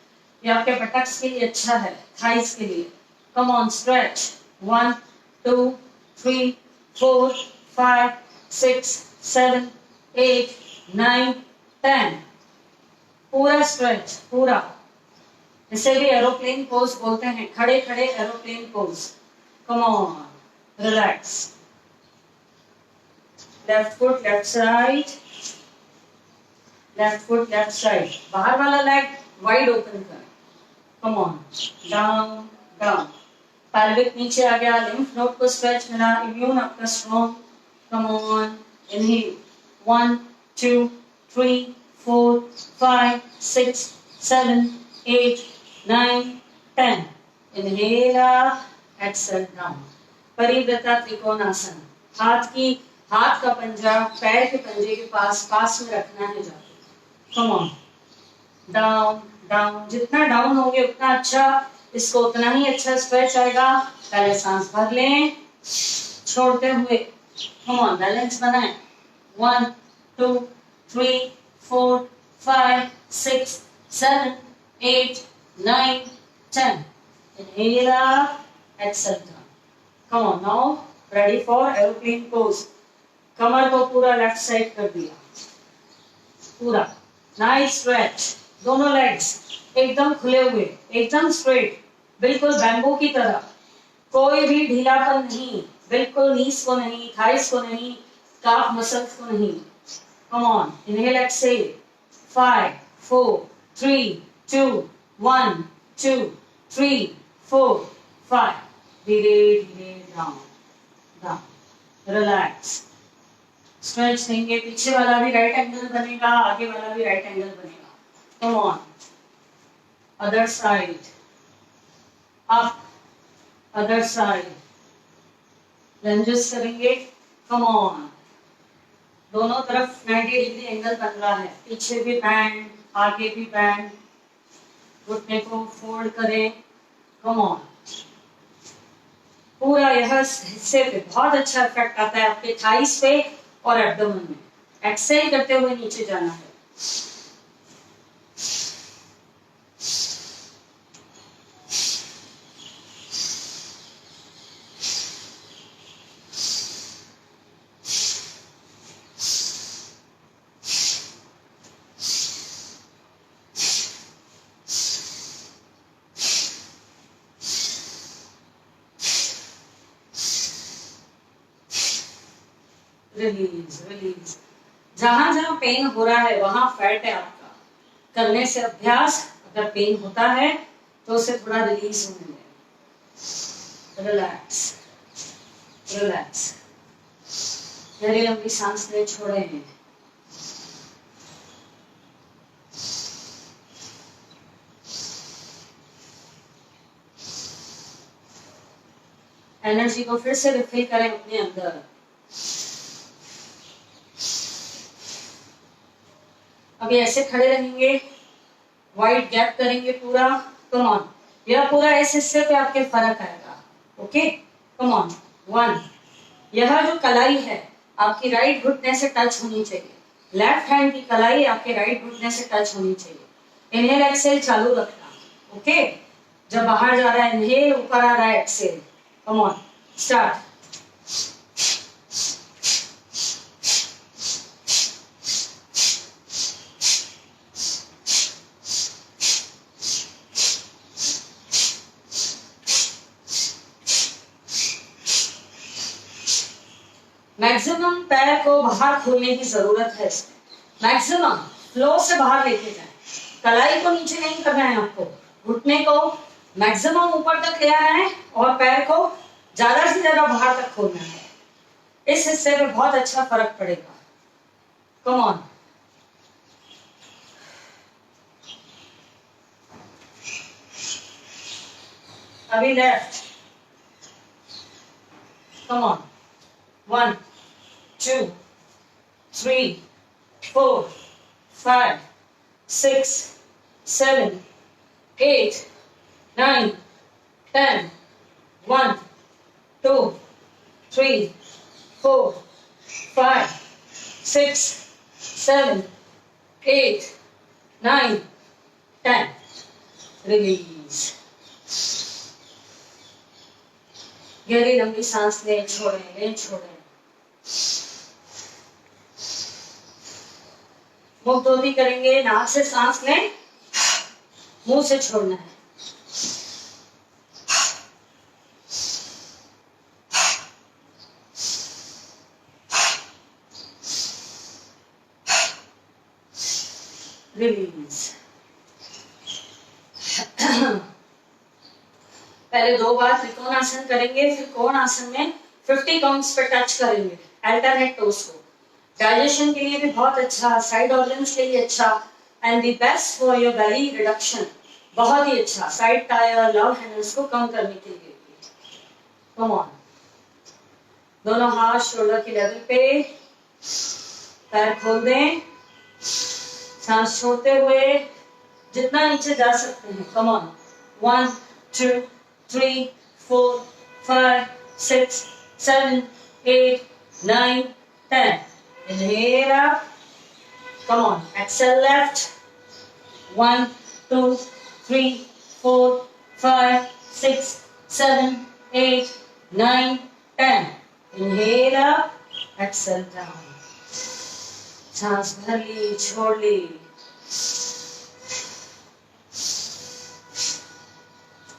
ये आपके बटक्स के लिए अच्छा है, थाइस के लिए। Come on, stretch. 1 2 3 4 5 6 7 8 9 10। पूरा स्ट्रेच, पूरा। इसे भी एरोप्लेन पोज बोलते हैं, खड़े खड़े aeroplane pose. Come on, relax. Left foot left side, left foot left side, बाहर वाला लेग वाइड ओपन कर। Come on, down down, pelvic नीचे आ गया, लिम्फ नोड को स्ट्रेच मिला, इम्यून आपका strong. Come on, inhale 1 2 3 4 5 6 7 8 9 10। Inhale up, exhale down. परिव्रता त्रिकोणासन। हाथ का पंजा पैर के पंजे के पास में रखना है जाके। कम ऑन, डाउन डाउन, जितना डाउन होंगे उतना अच्छा, इसको उतना ही अच्छा स्ट्रेच आएगा। पहले सांस भर लें छोड़ते हुए। कम ऑन, बैलेंस बनाएं। 1 2 3 4 5 6 7 8 9 10। Inhale up, exhale down. Come on, now ready for aeroplane pose. कमर को पूरा लेफ्ट साइड कर दिया, पूरा नाइस स्ट्रेच। दोनों लेग्स एकदम खुले हुए, एकदम स्ट्रेट, बिल्कुल बैम्बू की तरह, कोई भी ढीलापन नहीं, बिल्कुल नीस को नहीं, थाइस को नहीं, काफ मसल्स को नहीं। कम ऑन, इनहेल एक्सहेल, 5 4 3 2 1 2 3 4 5। धीरे धीरे डाउन डाउन, रिलैक्स। स्ट्रेच देंगे, पीछे वाला भी राइट एंगल बनेगा, आगे वाला भी राइट एंगल बनेगा। Come on, other side, up, other side, lunges करेंगे। कम ऑन, दोनों तरफ 90 डिग्री एंगल बन रहा है, पीछे भी बैंड, आगे भी बैंड। घुटने को फोल्ड करें। कम ऑन, पूरा यह हिस्से पे बहुत अच्छा इफेक्ट आता है आपके थाइस पे और एब्डोमेन में। एक्सहेल करते हुए नीचे जाना है। Release release. जहां जहां पेन हो रहा है वहां फैट है आपका, करने से अभ्यास, अगर पेन होता है तो उसे थोड़ा रिलीज होने दें। रिलैक्स रिलैक्स, गहरी लंबी सांस ले, छोड़े। एनर्जी को फिर से रिफिल करें अपने अंदर। अभी ऐसे खड़े रहेंगे, वाइड गैप करेंगे पूरा। कम ऑन, यह पूरा इस हिस्से पे आपके फर्क आएगा। Okay, come on. 1, यह जो कलाई है आपकी राइट घुटने से टच होनी चाहिए। लेफ्ट हैंड की कलाई आपके राइट घुटने से टच होनी चाहिए। इनहेल एक्सेल चालू रखना। ओके, जब बाहर जा रहा है इनहेल, ऊपर आ रहा है exhale. Come on, start. Maximum पैर को बाहर खोलने की जरूरत है इसमें, मैक्सिमम फ्लो से बाहर लेके जाए। कलाई को नीचे नहीं करना है आपको, घुटने को मैक्सिमम ऊपर तक ले आना है और पैर को ज्यादा से ज्यादा बाहर तक खोलना है। इस हिस्से में बहुत अच्छा फर्क पड़ेगा। कम ऑन, अभी लेफ्ट। Come on, 1, 2, 3, 4, 5, 6, 7, 8, 9, 10, 1, 2, 3, 4, 5, 6, 7, 8, 9, 10. रिलीज। गहरी लंबी सांस ले, छोड़ें, ले छोड़ें। मुख धोती करेंगे, नाक से सांस लें, मुंह से छोड़ना है। रिलीज। पहले 2 बार त्रिकोण आसन करेंगे, फिर कोण आसन में 50 काउंट्स पे टच करेंगे अल्टरनेट टोस को। डाइजेशन के लिए भी बहुत अच्छा, साइड ऑर्गन्स के लिए अच्छा, and the best for your belly reduction. बहुत ही अच्छा, साइड टायर, लव हैंडल्स को कम करने के लिए। कम ऑन, दोनों हाथ शोल्डर के लेवल पे, पैर खोल दें, सांस छोड़ते हुए जितना नीचे जा सकते हैं। Come on, 1, 2, 3, 4, 5, 6, 7, 8, 9, 10. Inhale up. Come on. Exhale left. 1, 2, 3, 4, 5, 6, 7, 8, 9, 10. Inhale up. Exhale down. सांस भर ली, छोड़ ली।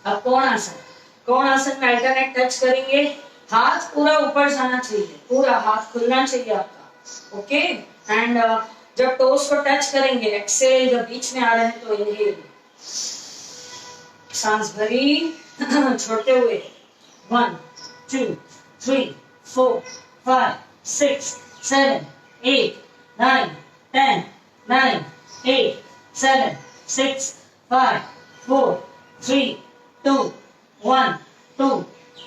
अब कोण आसन। कोण आसन में अल्टरनेट टच करेंगे, हाथ पूरा ऊपर जाना चाहिए, पूरा हाथ खुलना चाहिए आपका। ओके, एंड जब टोस को टच करेंगे, एक्सेल, जब बीच में आ रहे हैं तो इनहेल। सांस भरी, छोड़ते हुए 1, 2, 3, 4, 5, 6, 7, 8, 9, 10, 9, 8, 7, 6, 5, 4, 3, 2, 1, 2,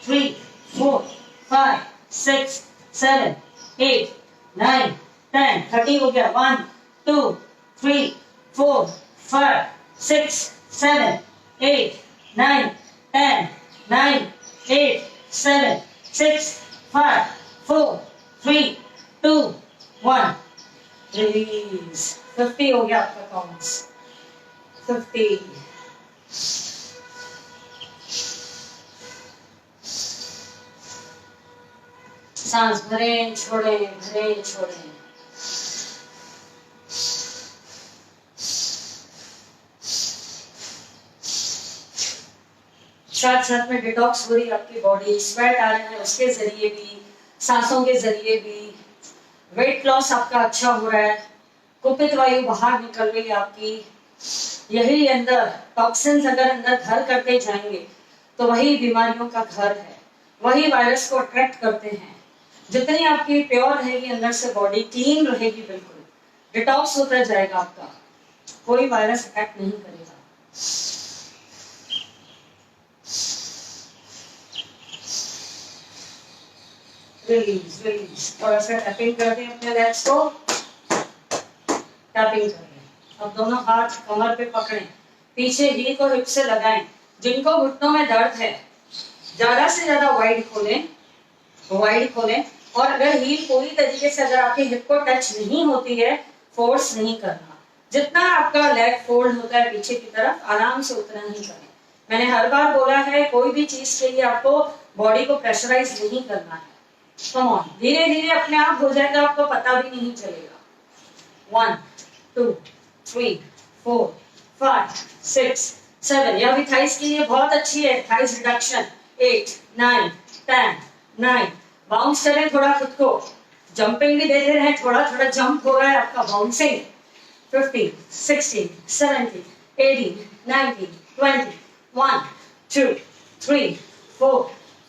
3, 4, 5, 6, 7, 8, 9, 10, 30 हो गया। 1, 2, 3, 4, 5, 6, 7, 8, 9, 10, 9, 8, 7, 6, 5, 4, 3, 2, 1. रिलीज। 50 हो गया आपका काउंट्स। 50। सांस भरें, छोड़ें, भरें, छोड़ें। साथ साथ में डिटॉक्स हो रही आपकी बॉडी, स्वेट आ रहे हैं उसके जरिए भी, सांसों के जरिए भी। वेट लॉस आपका अच्छा हो रहा है, कुपित वायु बाहर निकल रही है आपकी। यही अंदर टॉक्सिन्स अगर अंदर घर करते जाएंगे तो वही बीमारियों का घर है, वही वायरस को अट्रैक्ट करते हैं। जितनी आपकी प्योर रहेगी अंदर से, बॉडी क्लीन रहेगी, बिल्कुल डिटॉक्स होता जाएगा आपका, कोई वायरस अटैक नहीं करेगा। रिलीज रिलीज, थोड़ा सा टैपिंग कर दें अपने लेग्स को, टैपिंग कर दें। अब दोनों हाथ कमर पे पकड़ें, पीछे हील को हिप से लगाएं। जिनको घुटनों में दर्द है ज्यादा से ज्यादा वाइड खोलें, वाइड खोलें। और अगर हील पूरी तरीके से अगर आपके हिप को टच नहीं होती है, फोर्स नहीं करना। जितना आपका लेग फोल्ड होता है पीछे की तरफ, आराम से उतना ही करें। मैंने हर बार बोला है, कोई भी चीज के लिए आपको बॉडी को प्रेशराइज नहीं करना है। कम ऑन, धीरे धीरे अपने आप हो जाएगा, आपको पता भी नहीं चलेगा। 1 2 3 4 5 6 7, यह भी थाइस के लिए बहुत अच्छी है, थाइस रिडक्शन। 8 9 10 9, बाउंस करें थोड़ा खुद को, जंपिंग भी देते रहे, थोड़ा थोड़ा जंप हो रहा है आपका, bouncing. 15 16 17 18 19 20, 1 2 3 4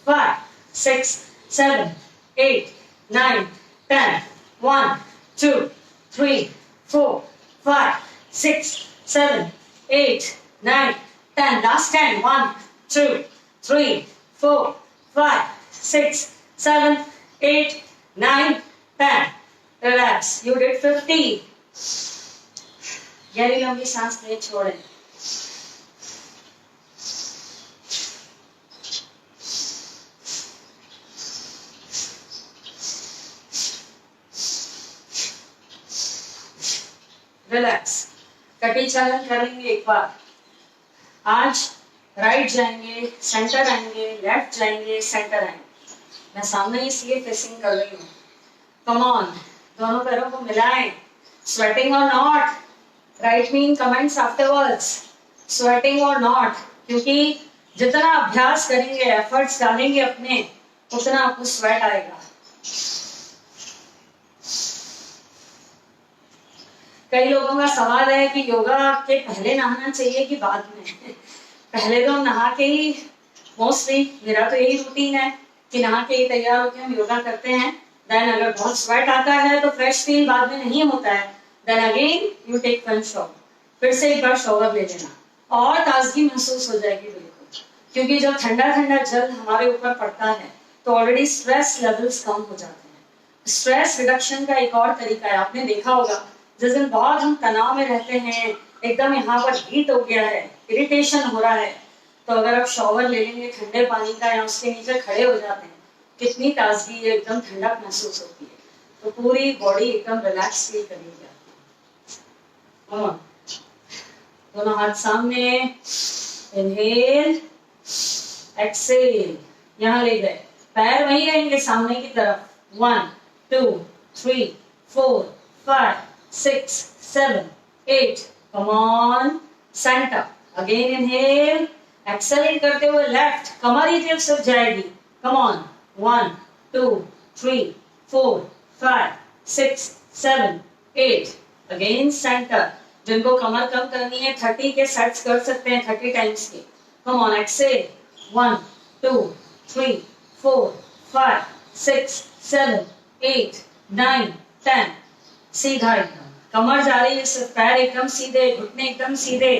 5 6 7 8 9 10, 1 2 3 4 5 6 7 8 9 10, last 10, 1 2 3 4 5 6 7 8 9 10, relax, you did 50। गहरी लंबी सांस ले, छोड़ें। रिलैक्स, कटी चालन करेंगे एक बार। आज राइट जाएंगे, सेंटर आएंगे, लेफ्ट जाएंगे, सेंटर आएंगे। मैं सामने इसलिए फेसिंग कर रही हूँ। कम ऑन, दोनों पैरों को मिलाएं। स्वेटिंग और not, right mean comments afterwards, sweating और नॉट, क्योंकि जितना अभ्यास करेंगे, एफर्ट्स डालेंगे अपने, उतना आपको स्वेट आएगा। कई लोगों का सवाल है कि योगा के पहले नहाना चाहिए कि बाद में। पहले तो हम नहा के ही, मोस्टली मेरा तो यही रूटीन है कि नहा के ही तैयार होकर हम योगा करते हैं। देन अगर बहुत स्वेट आता है तो फ्रेश फील बाद में नहीं होता है, then again you take one shower, फिर से एक बार शॉवर ले लेना और ताजगी महसूस हो जाएगी बिल्कुल। क्योंकि जब ठंडा ठंडा जल हमारे ऊपर पड़ता है तो ऑलरेडी स्ट्रेस लेवल्स कम हो जाते हैं। स्ट्रेस रिडक्शन का एक और तरीका है, आपने देखा होगा जिस दिन बहुत हम तनाव में रहते हैं, एकदम यहाँ पर हीट हो गया है, इरिटेशन हो रहा है, तो अगर आप शॉवर ले लेंगे ठंडे पानी का या उसके नीचे खड़े हो जाते हैं, कितनी ताजगी, एकदम ठंडक महसूस होती है। तो पूरी बॉडी एकदम रिलैक्स फील करेगी आपको। दोनों हाथ सामने, इनहेल एक्सेल, यहाँ ले गए, पैर वहीं रहेंगे सामने की तरफ। 1 2 3 4 5 6 7 8, come on, center, again inhale, exhale करते हुए लेफ्ट, कमर ही तरफ सब जाएगी। come on, 1 2 3 4 5 6 7 8, again center। जिनको कमर कम करनी है 30 के सेट्स कर सकते हैं, 30 टाइम्स के। come on, exhale, 1 2 3 4 5 6 7 8 9 10, सीधा एकदम, कमर जा रही है सिर्फ, पैर एकदम सीधे, घुटने एकदम सीधे।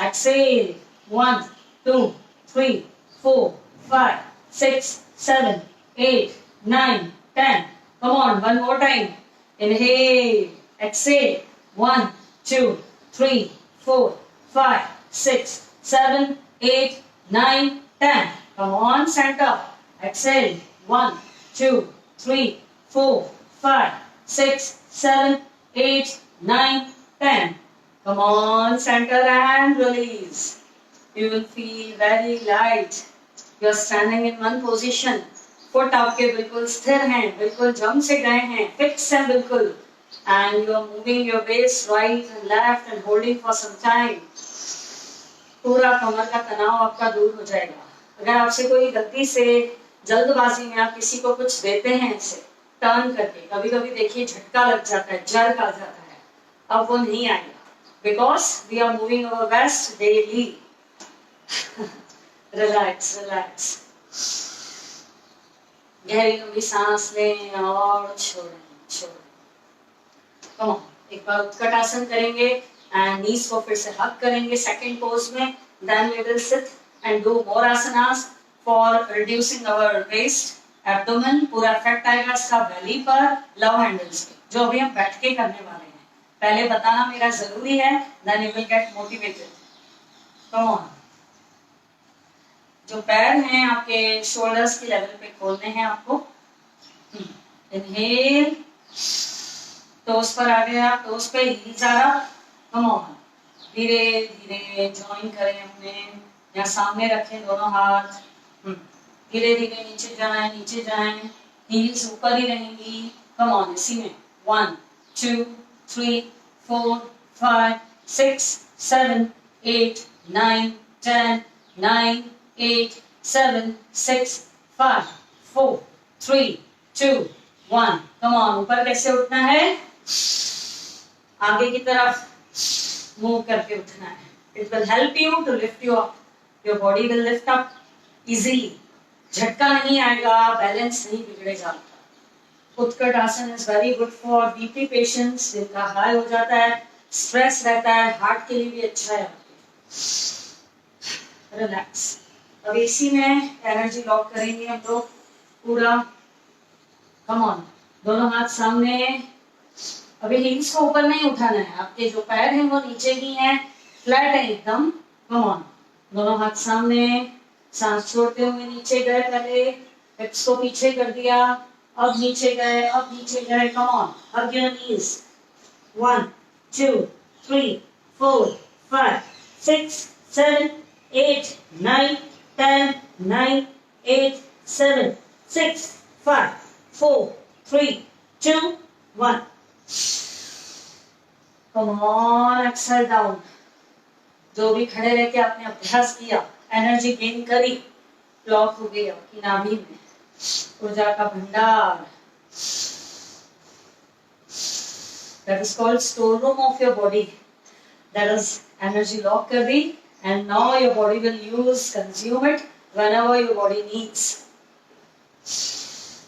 Excel, 1 2 3 4 5 6 7 8 9 10, come on, one more time, inhale, exhale, 1 2 3 4 5 6 7 8 9 10, come on, center, exhale, 1 2 3 4 5 6 7 8 9 10, come on, center and release। You will feel very light। You are standing in one position, foot आपके बिल्कुल स्थिर हैं, बिल्कुल जम से गए हैं, फिक्स हैं बिल्कुल, and you are moving your waist right and left and holding for some time। पूरा कमर का तनाव आपका दूर हो जाएगा। अगर आपसे कोई गलती से, जल्दबाजी में आप किसी को कुछ देते हैं ऐसे, टर्न करके, कभी कभी देखिए झटका लग जाता है, जर्क आ जाता है, अब वो नहीं आएगा because we are moving our waist daily. Relax relax, गहरी लंबी सांस लें और छोड़ें छोड़ें। कम ऑन, एक बार उत्कट आसन करेंगे एंड नीज को फिर से हक करेंगे सेकंड पोज में, then we will sit and do more asanas for reducing our waist abdomen. पूरा इफेक्ट आएगा इसका बेली पर, लव हैंडल्स पे, जो अभी हम बैठ के करने वाले हैं। पहले बताना मेरा जरूरी है, then you will get motivated. Come on, जो पैर हैं आपके शोल्डर्स के लेवल पे खोलने हैं आपको। इनहेल, टोस पर आ गया, टोस पे हील्स आ रहा। कम ऑन, धीरे धीरे ज्वाइन करें अपने, या सामने रखें दोनों हाथ। धीरे धीरे नीचे जाएं, नीचे जाएं, हील्स ऊपर ही रहेंगी। कम ऑन, इसी में 1 2 3 4 5 6 7 8 9 10 9 8 7 6 5 4 3 2 1। कम ऑन, ऊपर कैसे उठना है, आगे की तरफ मूव करके उठना है। It will help you to lift you up, your body will lift up easily, झटका नहीं आएगा, बैलेंस नहीं बिगड़ेगा। Utkat asana is very good for BP patients, जिनका हाई हो जाता है, स्ट्रेस रहता है, हार्ट के लिए भी अच्छा है। रिलैक्स, अब इसी में एनर्जी लॉक करेंगे हम लोग पूरा। कम ऑन, दोनों हाथ सामने। अभी हील्स को ऊपर नहीं उठाना है, आपके जो पैर हैं वो नीचे ही हैं, फ्लैट है एकदम। कम ऑन, दोनों हाथ सामने, सांस छोड़ते हुए नीचे गए, पहले हिप्स को पीछे कर दिया, अब नीचे गए, अब नीचे गए। Come on, hug your knees. 1 2 3 4 5 6 7 8 9 10 9 8 7 6 5 4 3 2 1। Come on, exhale down। जो भी खड़े रह के आपने अभ्यास किया, एनर्जी गेन करी, ब्लॉक हो गई आपकी नाभि में, ऊर्जा का भंडार। That is called storeroom of your body. That is energy lock कर दी, and now your body will consume it whenever your body needs.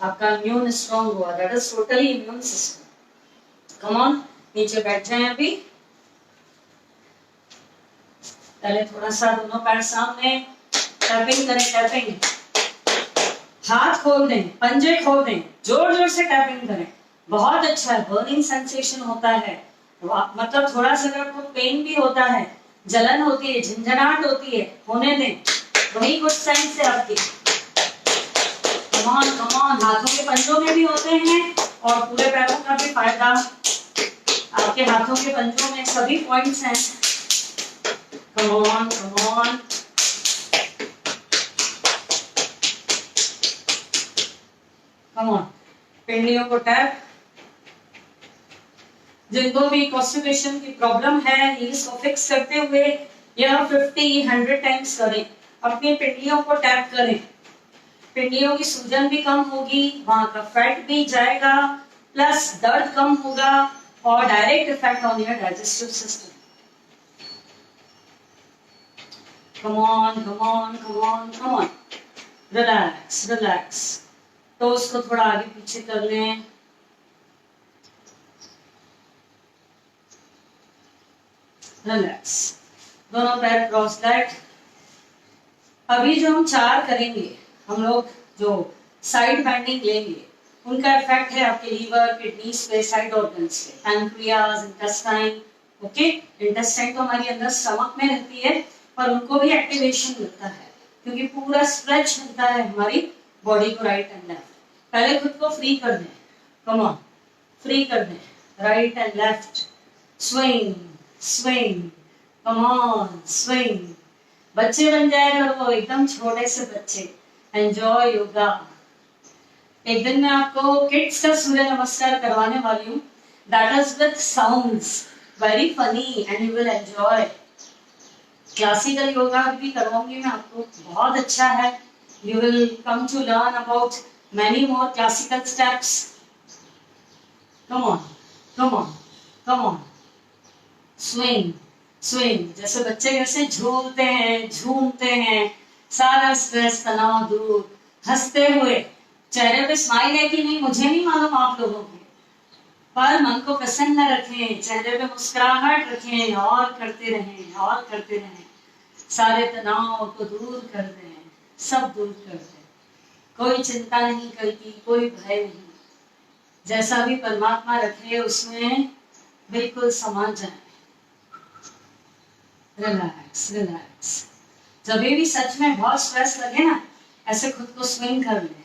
आपका इम्यून स्ट्रॉन्ग हुआ, that is totally immune system. Come on, नीचे बैठ जाएं अभी। पहले थोड़ा सा दोनों पैर सामने, टैपिंग करें, टैपिंग, हाथ खोल दें, पंजे खोल दें, जोर जोर से टैपिंग करें, बहुत अच्छा है, बर्निंग सेंसेशन होता है। मतलब थोड़ा सा अगर आपको पेन भी होता है, जलन होती है, झंझनाहट होती है, होने दें, वही कुछ सेंस है आपकी। कमान कमान, हाथों के पंजों में भी होते हैं और पूरे पैरों का भी फायदा आपके हाथों के पंजों में, सभी पॉइंट्स हैं। कमान कमान, कमान, पिंडलियों को टैप। जिनको भी कॉन्स्टिपेशन की प्रॉब्लम है, हील्स को फिक्स करते हुए यह 50-100 टाइम्स करें, अपनी पिंडलियों को टैप करें। पिंडलियों की सूजन भी कम होगी, वहां का फैट भी जाएगा, प्लस दर्द कम होगा और direct effect on your digestive system. Come on come on come on come on, relax relax. तो उसको थोड़ा आगे पीछे कर लें, रिलैक्स, दोनों पैर क्रॉस लेग। अभी जो हम 4 करेंगे, हम लोग जो साइड बेंडिंग लेंगे, उनका इफेक्ट है आपके लीवर, किडनीज पे, साइड ऑर्गन्स पे, पैनक्रियाज, इंटेस्टाइन। ओके, इंटेस्टाइन तो हमारी अंदर स्टमक में रहती है, पर उनको भी एक्टिवेशन मिलता है क्योंकि पूरा स्ट्रेच मिलता है हमारी बॉडी को, राइट एंड लेफ्ट। पहले खुद को फ्री कर दें, कम ऑन, फ्री कर दें, right and left, swing swing, come on swing. बच्चे बन जाए करो, एकदम छोटे से बच्चे, एंजॉय योगा। एक दिन मैं आपको किड्स का सूर्य नमस्कार करवाने वाली हूँ, that is with sounds, very funny and you will enjoy. Classical yoga भी करवाऊंगी मैं आपको, बहुत अच्छा है। You will come to learn about many more classical steps. come on, come on, come on. Swing, swing. जैसे बच्चे कैसे झूलते हैं, झूमते हैं, सारा स्ट्रेस तनाव दूर, हंसते हुए। चेहरे पे स्माइल है कि नहीं मुझे नहीं मालूम आप लोगों के, पर मन को प्रसन्न रखें, चेहरे पे मुस्कुराहट रखें और करते रहें और करते रहें। सारे तनाव को दूर कर दें, सब दूर कर दें। कोई चिंता नहीं करती, कोई भय नहीं, जैसा भी परमात्मा रखे उसमें बिल्कुल समा जाए। Relax relax. जब भी सच में बहुत स्ट्रेस लगे ना, ऐसे खुद को स्विंग कर ले,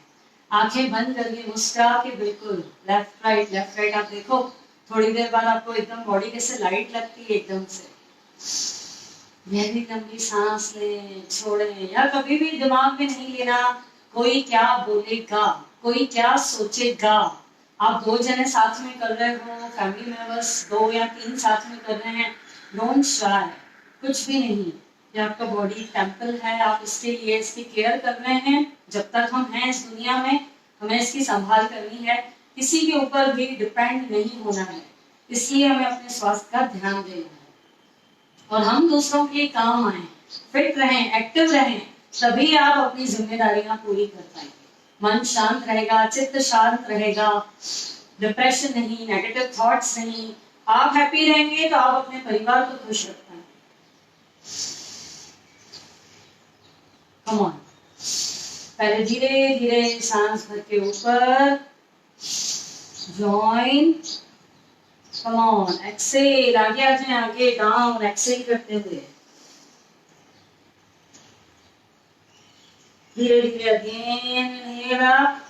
आंखें बंद करके मुस्कुरा के बिल्कुल लेफ्ट राइट आप देखो। थोड़ी देर बाद आपको एकदम बॉडी कैसे लाइट लगती है एकदम से। गहरी लंबी सांस ले, छोड़े, या कभी भी दिमाग में नहीं लेना कोई क्या बोलेगा, कोई क्या सोचेगा। आप 2 जने साथ में कर रहे हो, फैमिली मेंबर्स 2 या 3 साथ में कर रहे हैं, डोंट ट्राई, कुछ भी नहीं। ये आपका बॉडी टेम्पल है, आप इसके लिए इसकी केयर कर रहे हैं। जब तक हम हैं इस दुनिया में हमें इसकी संभाल करनी है, किसी के ऊपर भी डिपेंड नहीं होना है। इसलिए हमें अपने स्वास्थ्य का ध्यान देना है और हम दूसरों के काम आए, फिट रहें, एक्टिव रहें, तभी आप अपनी जिम्मेदारियां पूरी कर पाएंगे। मन शांत रहेगा, चित्त शांत रहेगा, डिप्रेशन नहीं, नेगेटिव थॉट्स नहीं। आप हैप्पी रहेंगे तो आप अपने परिवार को खुश रख पाएंगे। कम ऑन, पहले धीरे धीरे सांस भर के ऊपर, जॉइन, कम ऑन, एक्सेल, आगे आ जाए, आगे डाउन, एक्सेल करते हुए धीरे धीरे अगेन इनहेल अप।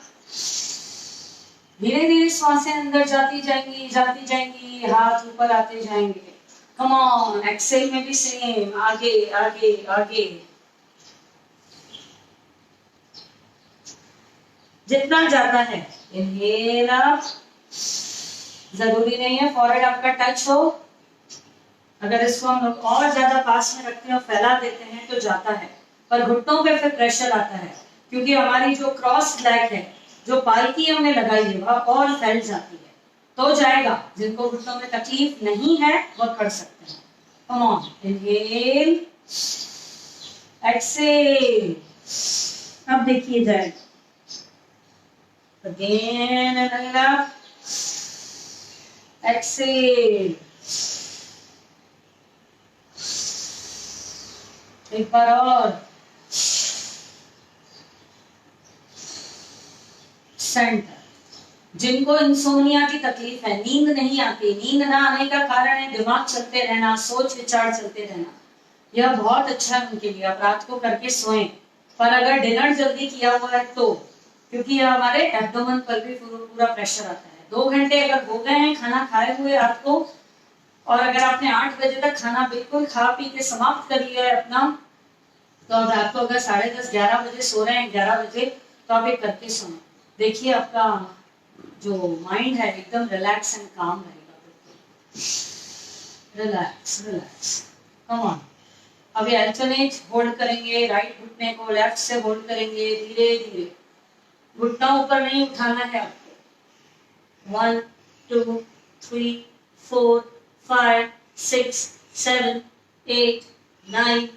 धीरे धीरे सांसें अंदर जाती जाएंगी, हाथ ऊपर आते जाएंगे। कम ऑन, एक्सेल में भी सेम, आगे आगे आगे। जितना जाता है इनहेल अप, जरूरी नहीं है फॉरहेड आपका टच हो। अगर इसको हम लोग और ज्यादा पास में रखते हैं और फैला देते हैं तो जाता है, पर घुटनों पे फिर प्रेशर आता है, क्योंकि हमारी जो क्रॉस लेग है, जो पालकी हमने लगाई है, वह और फैल जाती है। तो जाएगा, जिनको घुटनों में तकलीफ नहीं है वह कर सकते हैं। Come on, inhale, exhale. अब देखिए जाएगा, अगेन इनहेल अप, एक्सेल। एक बार और, सेंटर। जिनको इंसोमिया की तकलीफ है, नींद नहीं आती, नींद ना आने का कारण है दिमाग चलते रहना, सोच विचार चलते रहना, यह बहुत अच्छा है उनके लिए। आप रात को करके सोएं, पर अगर डिनर जल्दी किया हुआ है तो, क्योंकि यह हमारे एब्डोमेन पर भी पूरा प्रेशर आता है। 2 घंटे अगर हो गए हैं खाना खाए हुए रात को, और अगर आपने 8 बजे तक खाना बिल्कुल खा पी के समाप्त कर लिया है अपना, तो अब रात को अगर 10:30 11 बजे सो रहे हैं, 11 बजे, तो आप एक करके सोएं। देखिए आपका जो माइंड है एकदम रिलैक्स एंड काम रहेगा, बिल्कुल रिलैक्स रिलैक्स। कम ऑन, अभी अल्टरनेट होल्ड करेंगे, राइट घुटने को लेफ्ट से होल्ड करेंगे, धीरे धीरे। घुटना ऊपर नहीं उठाना है आपको। 1 2 3 4 5 6 7 8 9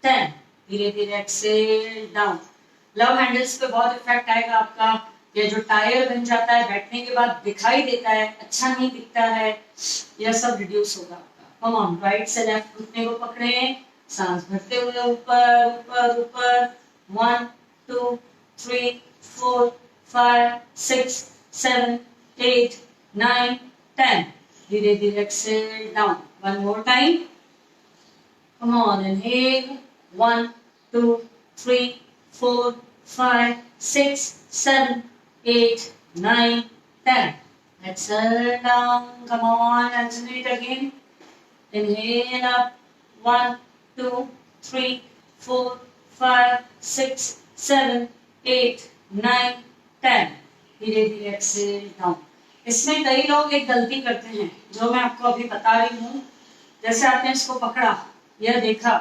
10। धीरे धीरे एक्सेल डाउन। लव हैंडल्स पे बहुत इफेक्ट आएगा आपका। ये जो टायर बन जाता है बैठने के बाद, दिखाई देता है, अच्छा नहीं दिखता है, यह सब रिड्यूस होगा आपका। कम ऑन, राइट से लेफ्ट घुटने को पकड़े, सांस भरते हुए ऊपर ऊपर ऊपर। 1 2 3 4 5 6 7 8 9 10। धीरे धीरे exhale down. One more time, come on, inhale, 1 2 3 4 5 6 7 8 9 10. Exhale down, come on, alternate again. Inhale up, 1 2 3 4 5 6 7 8 9 10. धीरे धीरे एक्सेल डाउन। इसमें कई लोग एक गलती करते हैं जो मैं आपको अभी बता रही हूँ। जैसे आपने इसको पकड़ा, यह देखा,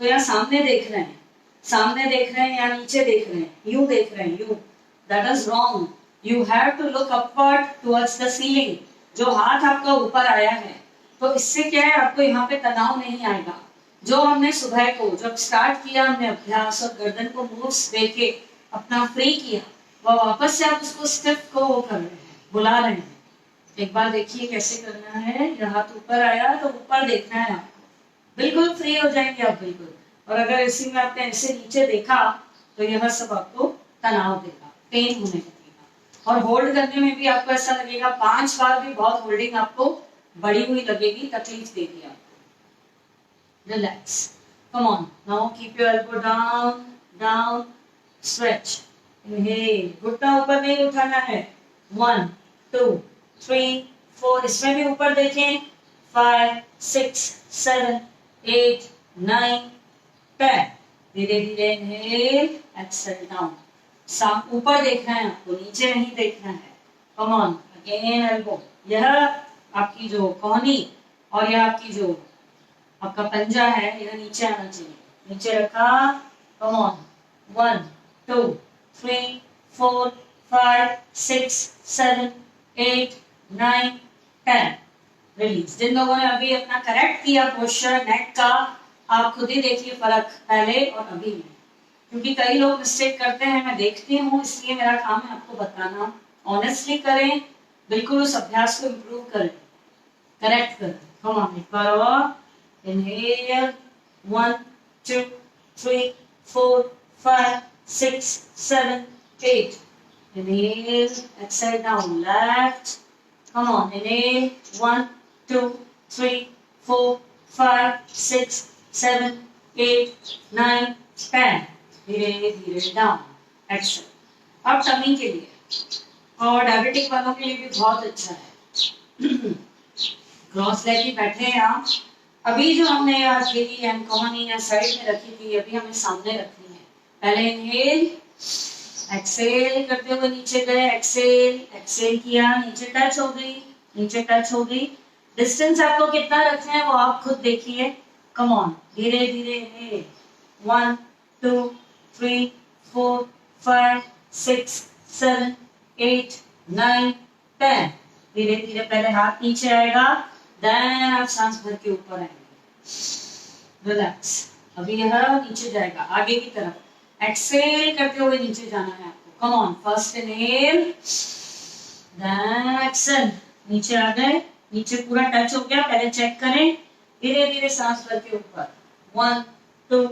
तो यहाँ सामने देख रहे हैं, सामने देख रहे हैं या नीचे देख रहे हैं, यूं देख रहे हैं, यूं। That is wrong. You have to look upward towards the ceiling. जो हाथ आपका ऊपर आया है, तो इससे क्या है, आपको यहाँ पे तनाव नहीं आएगा। जो हमने सुबह को जब स्टार्ट किया हमने अभ्यास और गर्दन को मूव्स देके अपना फ्री किया, वह वापस से आप उसको स्टिफ को वो कर रहे हैं, बुला रहे हैं। एक बार देखिए कैसे करना है। यह हाथ ऊपर आया तो ऊपर देखना है आपको, बिल्कुल फ्री हो जाएंगे आप बिल्कुल। और अगर इसी में आपने ऐसे नीचे देखा तो यह सब आपको तनाव देगा, पेन होने लगेगा। और होल्ड करने में भी आपको ऐसा लगेगा, 5 बार भी बहुत होल्डिंग आपको बड़ी हुई लगेगी, तकलीफ देगी आपको। Relax. Come on. Now keep your elbow down, down. Stretch. Inhale. घुटना ऊपर नहीं उठाना है। 1, 2, 3, 4. इसमें भी ऊपर देखें। 5, 6, 7, 8, 9, 10. धीरे धीरे inhale, exhale down. साफ ऊपर देखना है आपको, नीचे नहीं देखना है। Come on. Again elbow. यह आपकी जो कोहनी और यह आपकी जो आपका पंजा है, यह नीचे आना चाहिए। नीचे रखा। कम ऑन। 1, 2, 3, 4, 5, 6, 7, 8, 9, 10. रिलीज। जिन लोगों ने अभी अपना करेक्ट किया पोस्चर नेक का, आप खुद ही देखिए फर्क पहले और अभी में, क्योंकि कई लोग मिस्टेक करते हैं, मैं देखती हूँ, इसलिए मेरा काम है आपको बताना। ऑनेस्टली करें, बिल्कुल उस अभ्यास को इम्प्रूव करें, करेक्ट करें। कम ऑन, एक बार और। Inhale. 1, 2, 3, 4, 5, 6, 7, 8. Inhale. Exhale down. Left. Come on. Inhale. 1, 2, 3, 4, 5, 6, 7, 8, 9, 10. धीरे धीरे डाउन। एक्शन। अब टमी के लिए और डायबिटिक वालों के लिए भी बहुत अच्छा है। क्रॉस लेग ही बैठे हैं आप। अभी जो हमने आज के लिए कोहनी या साइड में रखी थी, अभी हमें सामने रखनी है। पहले इनहेल, एक्सेल करते हुए नीचे गए, एक्सेल, एक्सेल किया, नीचे टच हो गई, नीचे टच हो गई। डिस्टेंस आपको कितना रखना है वो आप खुद देखिए। कम ऑन, धीरे धीरे। 1, 2, 3, 4, 5, 6, 7, 8, 9, 10। धीरे धीरे पहले हाथ नीचे आएगा, देन आप सांस भर के ऊपर आएंगे। रिलैक्स। अभी यह नीचे जाएगा आगे की तरफ। एक्सेल करते हुए नीचे जाना है आपको। Come on, first inhale, then exhale. नीचे आ गए, नीचे पूरा टच हो गया, पहले चेक करें। धीरे धीरे सांस भर के ऊपर। 1, 2,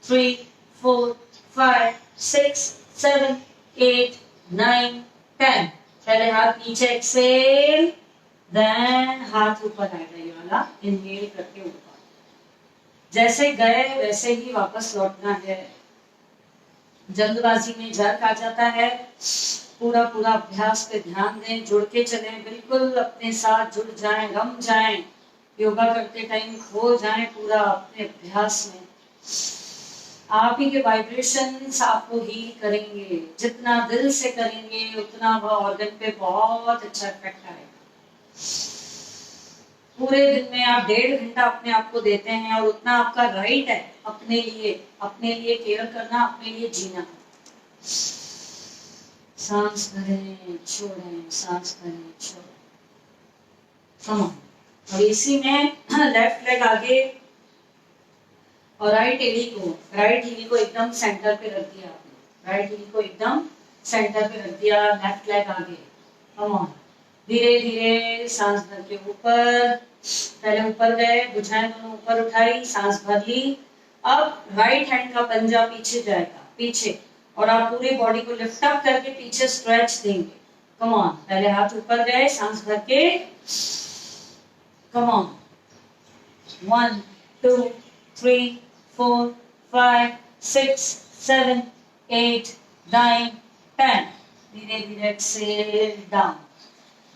3, 4, 5, 6, 7, 8, 9, 10। पहले हाथ नीचे, एक्सेल, देन हाथ ऊपर आएगा, ये वाला इनहेल करके ऊपर। जैसे गए वैसे ही वापस लौटना है। जल्दबाजी में जर्क आ जाता है। पूरा पूरा अभ्यास पे ध्यान दें, जुड़ के चलें, बिल्कुल अपने साथ जुड़ जाएं, रम जाएं, योगा करते टाइम खो जाएं पूरा अपने अभ्यास में। आप ही के वाइब्रेशंस आपको हील करेंगे। जितना दिल से करेंगे उतना वह ऑर्गन पे बहुत अच्छा इफेक्ट आएगा। पूरे दिन में आप 1.5 घंटा अपने आप को देते हैं और उतना आपका राइट है अपने लिए केयर करना, अपने लिए जीना। सांस भरें, छोड़ें, सांस भरें, छोड़ें। और इसी में लेफ्ट लेग आगे और राइट हील को एकदम सेंटर पे रख दिया आपने। राइट हील को एकदम सेंटर पे रख दिया, लेफ्ट लेग आगे। कम ऑन, धीरे धीरे सांस भर के ऊपर। पहले ऊपर गए, भुजाएं दोनों ऊपर उठाई, सांस भर ली। अब राइट हैंड का पंजा पीछे जाएगा, पीछे, और आप पूरी बॉडी को लिफ्ट अप करके पीछे स्ट्रेच देंगे। कम ऑन, पहले हाथ ऊपर गए, सांस भर के। कम ऑन, 1, 2, 3, 4, 5, 6, 7, 8, 9, 10। धीरे धीरे एक्सेल डाउन।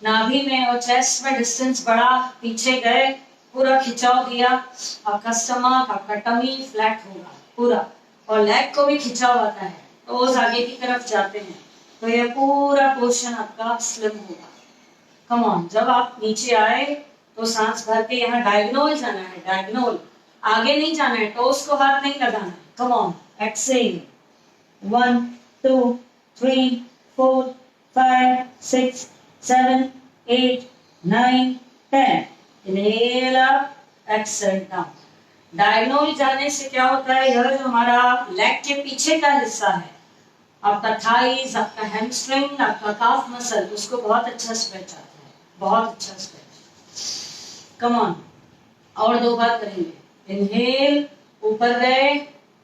नाभि में और चेस्ट में डिस्टेंस बढ़ा, पीछे गए, पूरा खिंचाव दिया। आपका स्टमक, आपका टमी फ्लैट होगा पूरा, और लेग को भी खिंचाव आता है, टोज आगे की तरफ जाते हैं, तो यह पूरा पोर्शन आपका स्लिम होगा। कम ऑन, जब आप नीचे आए तो सांस भर के यहाँ डायगोनल जाना है, डायगोनल, आगे नहीं जाना है, टोज को हाथ नहीं लगाना है। Come on, exhale, 1, 2, 3, 4, 5, 6, 7, 8, 9, 10. Inhale up, exhale down. Diagonal जाने से क्या होता है, यह जो हमारा लेग के पीछे का हिस्सा है, आपका थाइज, आपका हैमस्ट्रिंग, आपका काफ मसल, उसको बहुत अच्छा स्ट्रेच आता है, बहुत अच्छा स्ट्रेच। कम ऑन, और 2 बार करेंगे। इनहेल, ऊपर गए,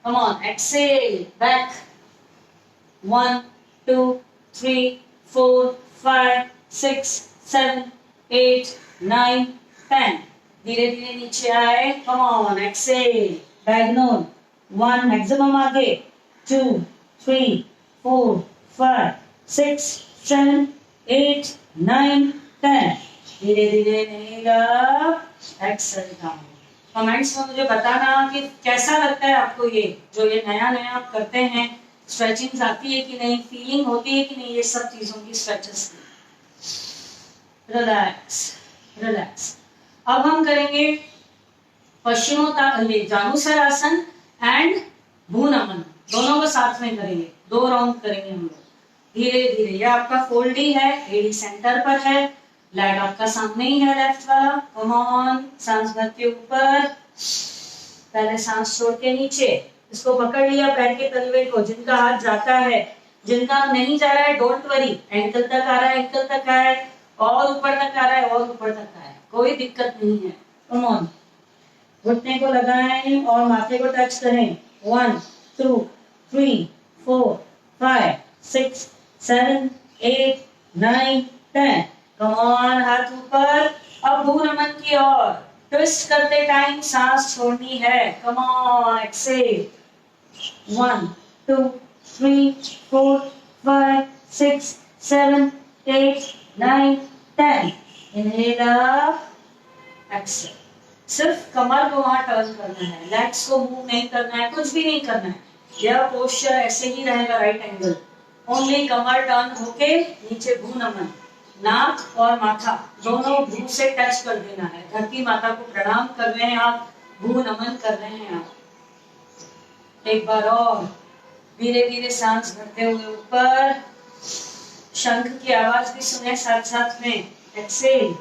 कम ऑन, एक्सेल, बैक, 1, 2, 3, 4, 5, 6, 7, 8, 9, 10. धीरे धीरे नीचे आए, come on, exhale, diagonal, 1, maximum आगे, 2, 3, 4, 5, 6, 7, 8, 9, 10. धीरे धीरे inhale up, exhale down. Comments में मुझे बताना कि कैसा लगता है आपको, ये जो ये नया नया आप करते हैं, स्ट्रेचिंग आती है कि नहीं, फीलिंग होती है कि नहीं, ये सब चीजों की स्ट्रेचेस की। Relax, relax. अब हम करेंगे जानुसर आसन एंड भूनमन, दोनों को साथ में करेंगे, 2 राउंड करेंगे हम लोग धीरे धीरे। ये आपका फोल्डी है, एडी सेंटर पर है, लेग आपका सामने ही है लेफ्ट वाला। कम ऑन, सांस भर के ऊपर, पहले सांस छोड़ के नीचे, इसको पकड़ लिया पैर के तलवे को। जिनका हाथ जाता है, जिनका नहीं जा रहा है, डोंट वरी, एंकल तक आ रहा है, एंकल तक आए, और ऊपर तक आ रहा है, और ऊपर तक आए, कोई दिक्कत नहीं है। कम ऑन, घुटने को लगाएं और माथे को टच करें। 1, 2, 3, 4, 5, 6, 7, 8, 9, 10. कम ऑन, हाथ ऊपर। अब भूनमन की ओर ट्विस्ट करते टाइम सांस छोड़नी है। Come on, exhale, 1, 2, 3, 4, 5, 6, 7, 8, 9, 10. Inhale up, exhale. सिर्फ कमर को वहां टर्न करना है, लेग्स को मूव नहीं करना है, कुछ भी नहीं करना है। यह पोस्चर ऐसे ही रहेगा, राइट एंगल। ओनली कमर टर्न होके नीचे भूनमन, नाक और माथा दोनों भू से टच कर देना है। धरती माता को प्रणाम कर रहे हैं आप, भूनमन कर रहे हैं आप। एक बार और धीरे धीरे सांस भरते हुए ऊपर, शंख की आवाज भी सुने साथ साथ में। एक्सेल,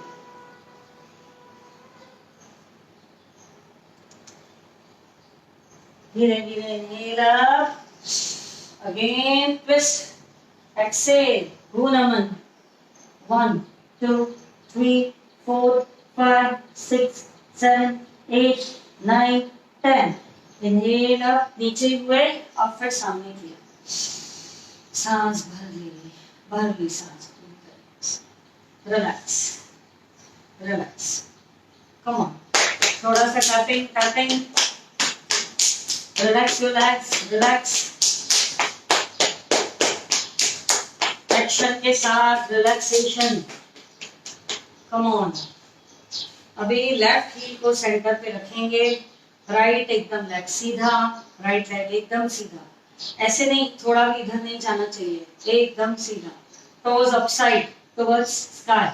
धीरे धीरे inhale up, again twist, exhale, भूनमन, 1, 2, 3, 4, 5, 6, 7, 8, 9, 10. इनहेल अप, नीचे हुए, अब फिर सामने किया, सांस भर ली सांस। रिलैक्स, रिलैक्स, कम ऑन, थोड़ा सा tapping tapping, relax, relax, relax, action के साथ रिलैक्सेशन। कम ऑन, अभी लेफ्ट हील को सेंटर पे रखेंगे, राइट एकदम लेग सीधा, राइट लेग एकदम सीधा, ऐसे नहीं, थोड़ा भी इधर नहीं जाना चाहिए, एकदम सीधा। टोज अपसाइड टुवर्ड्स स्काई,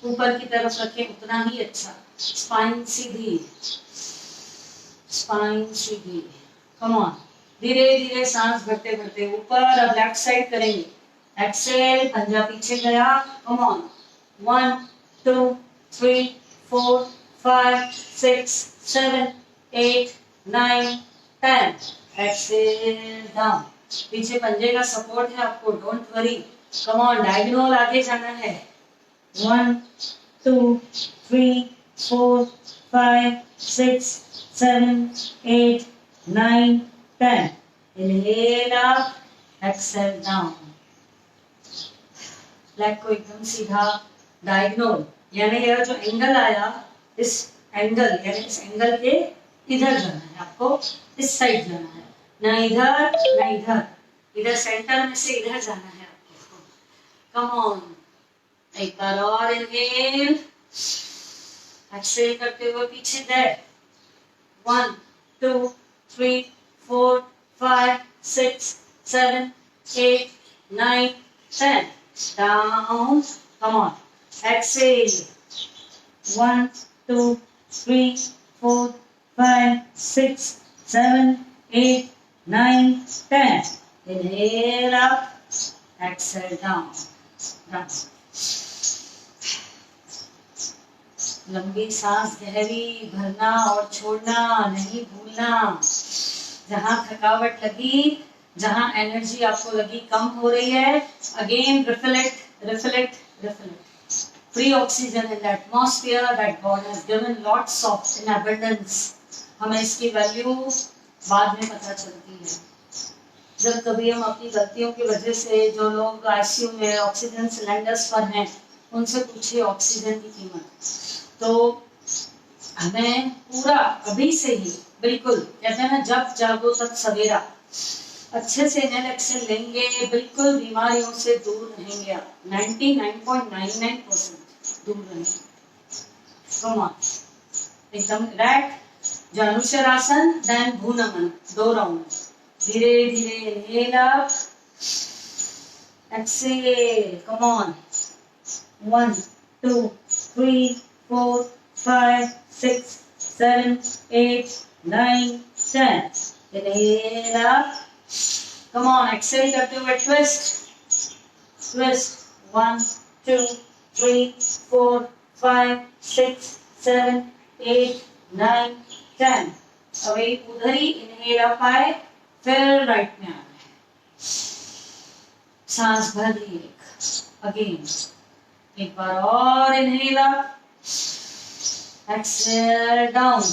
ऊपर की तरफ रखें, उतना ही अच्छा। Spine Sidhi, spine Sidhi. Come on, धीरे धीरे सांस भरते भरते ऊपर। अब लेफ्ट साइड करेंगे, एक्सेल, पंजा पीछे गया। कम ऑन, 1, 2, 3, 4, 5, 6, 7, 8, 9, 10. एक्सेल डाउन, पीछे पंजे का सपोर्ट है आपको, don't worry. Come on, diagonal आगे जाना है। 1, 2, 3, 4, 5, 6, 7, 8, 9, 10. Inhale up, exhale down. Leg को एकदम सीधा, डायगोनल, यानी यह जो एंगल आया, इस एंगल यानी इस एंगल के इधर जाना है आपको, इस साइड जाना है, ना इधर ना इधर, इधर सेंटर में से इधर जाना है आपको। कम ऑन, एक बार और इनहेल, एक्सेल करते हुए पीछे गए। 1, 2, 3, 4, 5, 6, 7, 8, 9, 10. Down, come on, exhale. 1, 2, 3, 4, 5, 6, 7, 8, 9, 10. Inhale up, exhale down, down. लंबी सांस गहरी भरना और छोड़ना नहीं भूलना। जहां थकावट लगी, जहां एनर्जी आपको लगी कम हो रही है, again reflect reflect reflect. Free oxygen in the atmosphere that God has given lots of in abundance. हमें इसकी वैल्यू बाद में पता चलती है जब कभी हम अपनी गलतियों की वजह से, जो लोग आईसीयू में ऑक्सीजन सिलेंडर्स पर हैं, उनसे पूछिए ऑक्सीजन की कीमत। तो हमें पूरा अभी से ही, बिल्कुल कहते हैं ना, जब जागो तब सवेरा, अच्छे से इनहेल एक्सहेल लेंगे, बिल्कुल बीमारियों से दूर रहेंगे आप। 99.99% दूर रहेंगे। कम ऑन, एकदम रिलैक्स। जानुशरासन, देन भूनमन, 2 राउंड। धीरे धीरे inhale up, exhale, come on. 1 2 3 4 5 6 7 8 9 10। Inhale up. Come on, exhale करते हुए twist. Twist. 1 2 3 4 5 6 7 8 9 10। अभी उधर ही इनहेल अप आए, फिर राइट में आना है। सांस भर ली अगेन, एक बार और इनहेल अप, एक्सहेल डाउन।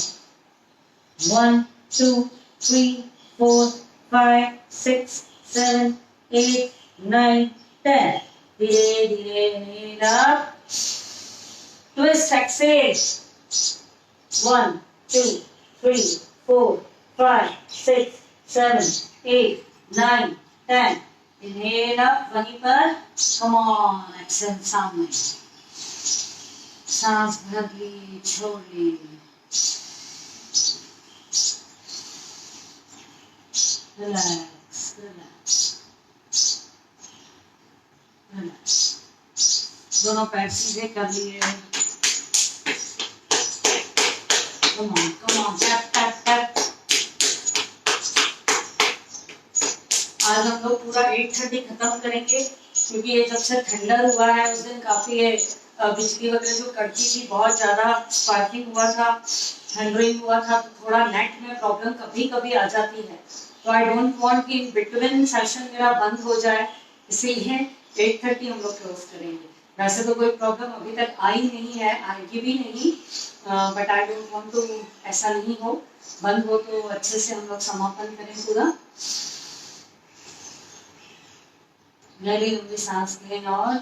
1 2 3 4 5 6 7 8 9 10। धीरे धीरे inhale up, twist, exhale. 1 2 3 4 5 6 7 8 9 10। Inhale up, वहीं पर, कम ऑन, एक्सहेल सामने। सांस भर ली, छोड़ ली। Relax relax relax. दोनों पैर सीधे कर लिए। Come on, tap tap tap. आज हम लोग पूरा 8:30 खत्म करेंगे, क्योंकि ये जब से ठंडा हुआ है, उस दिन काफी है बिजली वगैरह जो कड़की थी, बहुत ज्यादा स्पार्किंग हुआ था, थंडरिंग हुआ था, तो थोड़ा नेट में प्रॉब्लम कभी कभी आ जाती है। तो आई डोंट वांट कि इन बिटवीन सेशन मेरा बंद हो जाए, इसीलिए 8:30 हम लोग क्लोज करेंगे। वैसे तो कोई प्रॉब्लम अभी तक आई नहीं है, आएगी भी नहीं, but I don't want to ऐसा नहीं हो, बंद हो तो अच्छे से हम लोग समापन करें पूरा। गहरी लंबी सांस लें और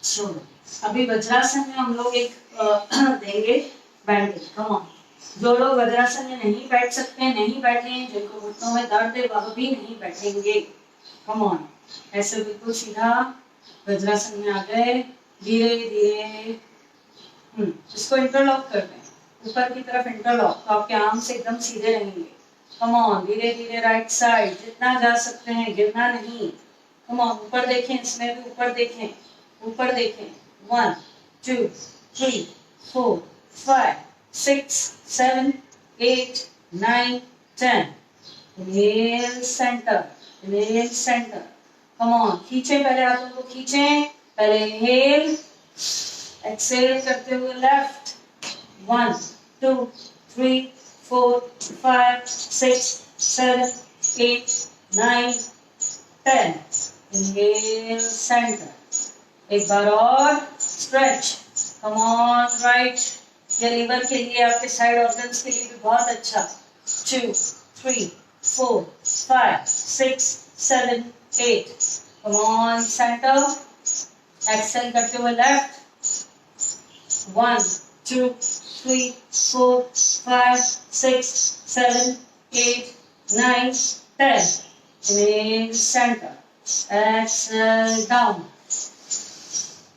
छोड़ो। अभी वज्रासन में हम लोग एक देंगे बैंडेज। कम ऑन, जो लोग वज्रासन में नहीं बैठ सकते, नहीं बैठे, जिनको घुटनों में दर्द है, वह भी नहीं बैठेंगे। कम ऑन, ऐसे बिल्कुल सीधा वज्रासन में आ गए। धीरे धीरे इसको इंटरलॉक कर दें, ऊपर की तरफ इंटरलॉक, तो आपके आर्म से एकदम सीधे रहेंगे। कम ऑन, धीरे धीरे राइट साइड, जितना जा सकते हैं, गिरना नहीं। कम ऑन, ऊपर देखें, इसमें भी ऊपर देखें, ऊपर देखें। 1 2 3 4 5 6 7 8 9 10। Inhale centre, inhale centre. Come on, खींचे, पहले हाथों को खींचें, पहले इनहेल, एक्सहेल करते हुए लेफ्ट। 1 2 3 4 5 6 7 8 9 10। इनहेल सेंटर, एक बार और स्ट्रेच। कम ऑन, राइट, ये लीवर के लिए, आपके साइड ऑर्गन्स के लिए भी बहुत अच्छा। 2 3 4 5 6 7 8। कम ऑन, सेंटर, एक्सहेल करते हुए left. 1 2 3 4 5 6 7 8 9 10। Inhale centre, exhale down.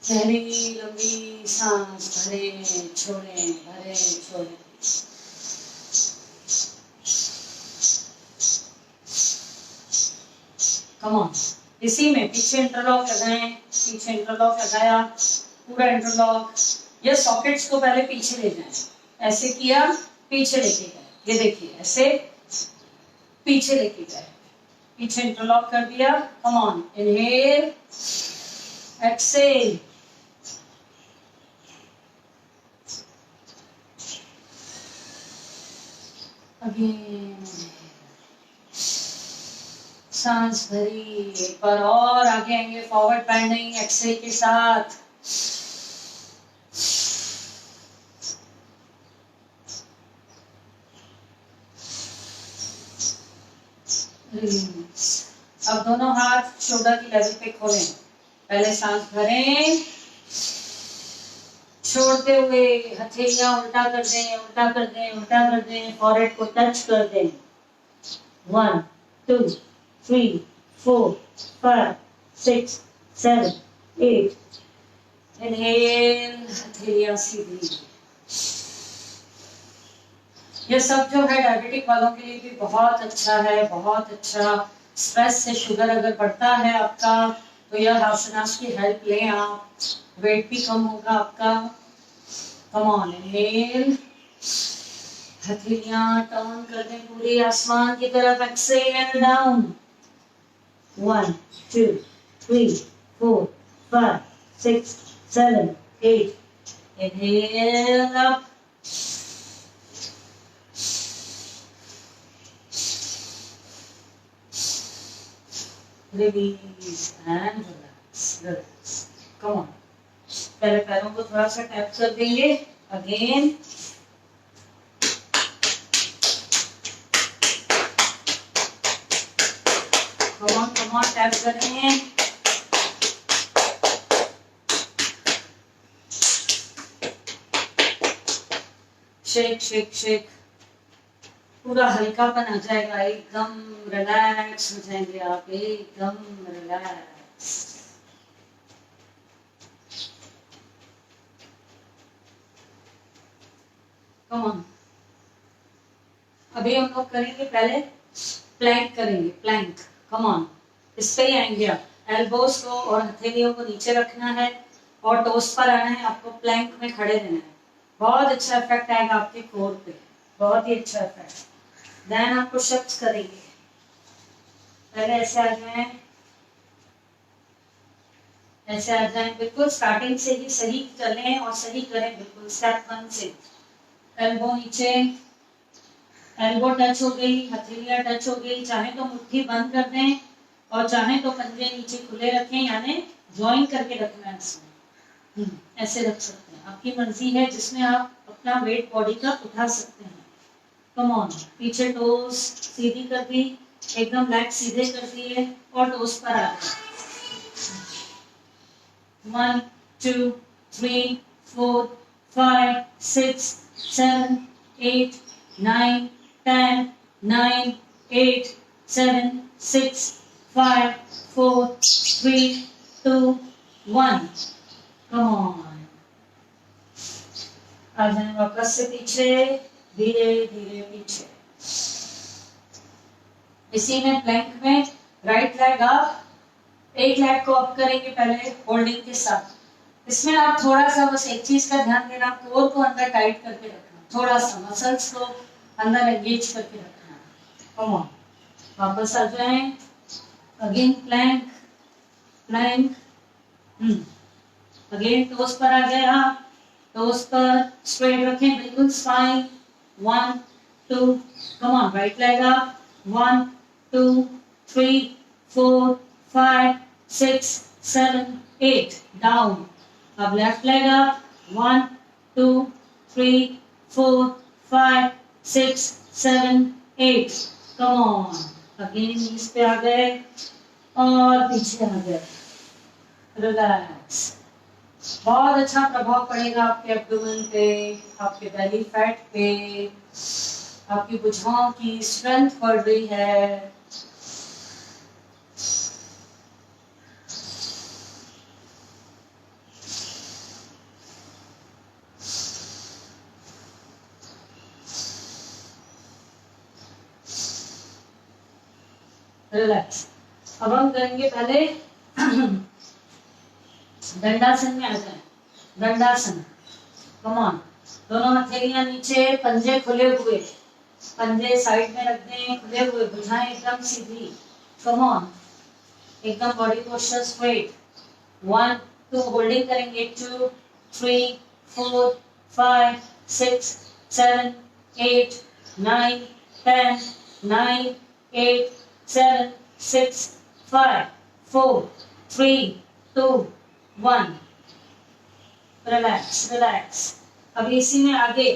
गहरी लंबी सांस भरे छोड़े, भरे छोड़े। कम ऑन, इसी में पीछे इंटरलॉक लगाएं, पीछे इंटरलॉक लगाया, पूरा इंटरलॉक। ये सॉकेट्स को पहले पीछे ले जाएं, ऐसे किया, पीछे लेके गए, ये देखिए, ऐसे पीछे लेके गए, पीछे इंटरलॉक कर दिया। कम ऑन, इनहेल, एक्सहेल, अगेन सांस भरी, एक बार और आगे आएंगे फॉरवर्ड बेंडिंग एक्सहेल के साथ। रिलीज। अब दोनों हाथ शोल्डर की लेवल पे खोलें। पहले सांस भरें, छोड़ते हुए हथेलियां उल्टा कर दें, उल्टा कर दें, उल्टा कर दें, फॉरहेड को टच कर दें। 1 2 3 4 5 6 7 8। इनहेल, हथेलियां सीधी। ये सब जो है डायबिटिक वालों के लिए भी बहुत अच्छा है, बहुत अच्छा। स्ट्रेस से शुगर अगर बढ़ता है आपका तो यह आसनास की हेल्प लें आप, वेट भी कम होगा आपका। कम ऑन, इनहेल, हथेलियां टर्न कर दें पूरी आसमान की तरफ। Exhale down. 1 2 3 4 5 6 7 8। Inhale up, release and relax, relax. Come on, पहले पैरों को थोड़ा सा टैप कर देंगे। अगेन कम ऑन, टैप करें। शेक शेक शेक, पूरा हल्कापन आ जाएगा, एकदम रिलैक्स हो जाएंगे आप, एकदम रिलैक्स। Come on. अभी हम लोग करेंगे पहले प्लैंक करेंगे, प्लैंक। कम ऑन, इस पे ही आएंगे आप। एल्बोस को और हथेलियों को नीचे रखना है और टोस पर आना है आपको, प्लैंक में खड़े रहना है। बहुत अच्छा इफेक्ट आएगा आपके कोर पे, बहुत ही अच्छा इफेक्ट। देन आप पुशअप्स करेंगे। पहले ऐसे आ जाएं, ऐसे आ जाएं, बिल्कुल स्टार्टिंग से ही सही चलें और सही करें, बिल्कुल स्टेप 1 से। एल्बो नीचे, एल्बो टच हो गई, हथेलियां टच हो गई। चाहे तो मुट्ठी बंद कर दें और चाहे तो पंजे नीचे खुले रखें, यानी ज्वाइन करके रखना है इसमें। ऐसे रख सकते हैं, आपकी मर्जी है, जिसमें आप अपना वेट बॉडी का उठा सकते हैं। कम ऑन, पीछे टोस सीधी कर दी, एकदम लेग सीधे कर दिए और टोस पर आ गए। 1 2 3 4 5 6 7 8 9 10 9 8 7 6 5 4 3 2 1। कम ऑन, आ जाए वापस से पीछे, धीरे धीरे पीछे। इसी में प्लैंक में राइट लेग अप, एक लेग को अप करेंगे पहले होल्डिंग के साथ। इसमें आप थोड़ा सा बस एक चीज का ध्यान देना, कोर को अंदर टाइट करके रखना, थोड़ा सा मसल्स को अंदर एंगेज करके रखना। कम ऑन, वापस आ जाएं। Again plank, plank. Again toes पर आ गए आप, टोस पर स्ट्रेट रखें, बिल्कुल spine. 1 2, come on, right leg up. 1 2 3 4 5 6 7 8, down. अब left leg up. 1 2 3 4 5 6 7 8, come on. Again knees पे आ गए और पीछे आ गए, रिलैक्स। बहुत अच्छा प्रभाव पड़ेगा आपके एब्डोमेन पे, आपके बेली फैट पे, आपकी भुजाओं की स्ट्रेंथ बढ़ रही है। रिलैक्स। अब हम करेंगे पहले दंडासन में आ जाए, दंडासन। कम ऑन, दोनों हथेलियां नीचे, पंजे खुले हुए, पंजे साइड में रख दें, खुले हुए, भुजाएं एकदम सीधी। कम ऑन, एकदम बॉडी पोस्चर स्ट्रेट। 1 2, होल्डिंग करेंगे। 2 3 4 5 6 7 8 9 10, 9, 8, 7, 6, 5, 4, 3, 2, 1. Relax relax. अभी इसी में आगे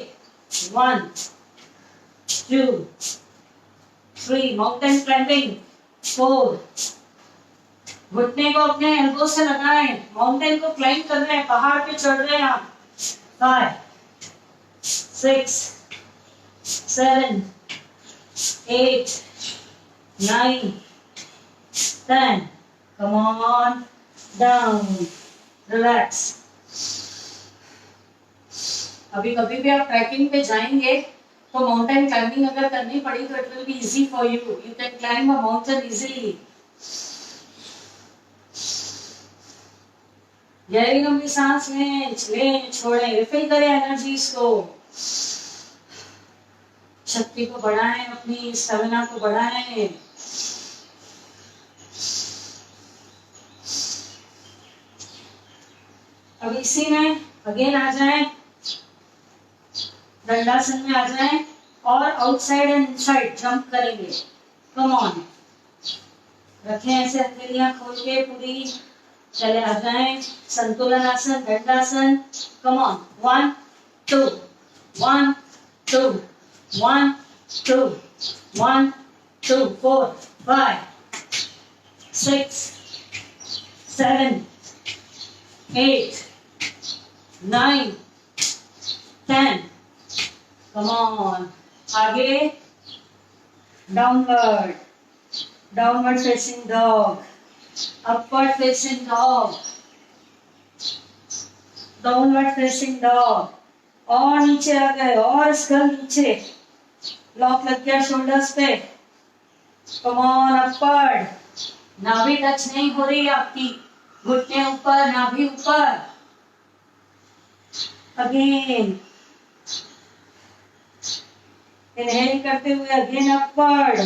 1, 2, 3, माउंटेन क्लाइंबिंग. 4, घुटने को अपने एल्बो से लगाएं, माउंटेन को क्लाइंब कर रहे हैं, पहाड़ पे चढ़ रहे हैं आप. 5, 6, 7, 8, 9, 10. Come on down. Relax. अभी कभी भी आप ट्रैकिंग पे जाएंगे तो माउंटेन क्लाइंबिंग अगर करनी पड़ी तो it will be easy for you. You can climb a mountain easily. गहरी लंबी सांस लें, छोड़ें, रिफिल करें एनर्जीज को. शक्ति को बढ़ाएं, अपनी स्टेमिना को बढ़ाएं. अब इसी में अगेन आ जाएं, दंडासन में आ जाएं और आउटसाइड एंड इनसाइड जंप करेंगे. Come on. रखें ऐसे हथेलियां खोल के पूरी. चले आ जाएं. संतुलन आसन, दंडासन. Come on. 1, 2, 1, 2, 1, 2, 1, 2, 4, 5, 6, 7, 8, 9, 10. Come on. आगे downward, downward facing dog, upward facing dog, downward facing dog. और नीचे आ गए, और स्कल नीचे. लॉक लग गया शोल्डर्स पे. Come on upward. नाभि टच नहीं हो रही आपकी. घुटने ऊपर, नाभि ऊपर. अगेन इनहेल करते हुए अगेन अपवर्ड.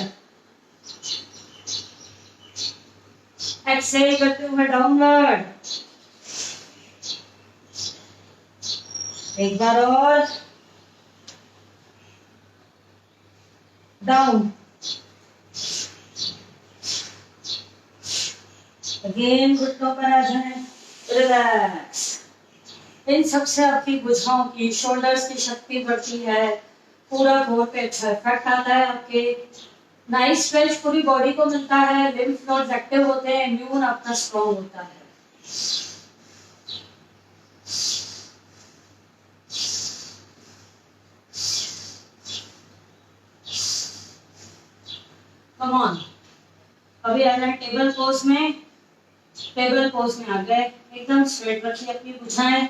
एक्सहेल करते हुए डाउनवर्ड. एक बार और. डाउन. अगेन घुटनों पर आ जाए. रिलैक्स. इन सबसे आपकी भुजाओं की, शोल्डर्स की शक्ति बढ़ती है. पूरा घोड़ पे अच्छा इफेक्ट आता है आपके. नाइस स्ट्रेच पूरी बॉडी को मिलता है. लिम्फ नोड्स एक्टिव होते हैं. इम्यून आपका स्ट्रॉन्ग होता है. Come on. अभी आ जाए टेबल पोज में. टेबल पोज में आ गए. एकदम स्ट्रेट रखिए अपनी भुजाएं.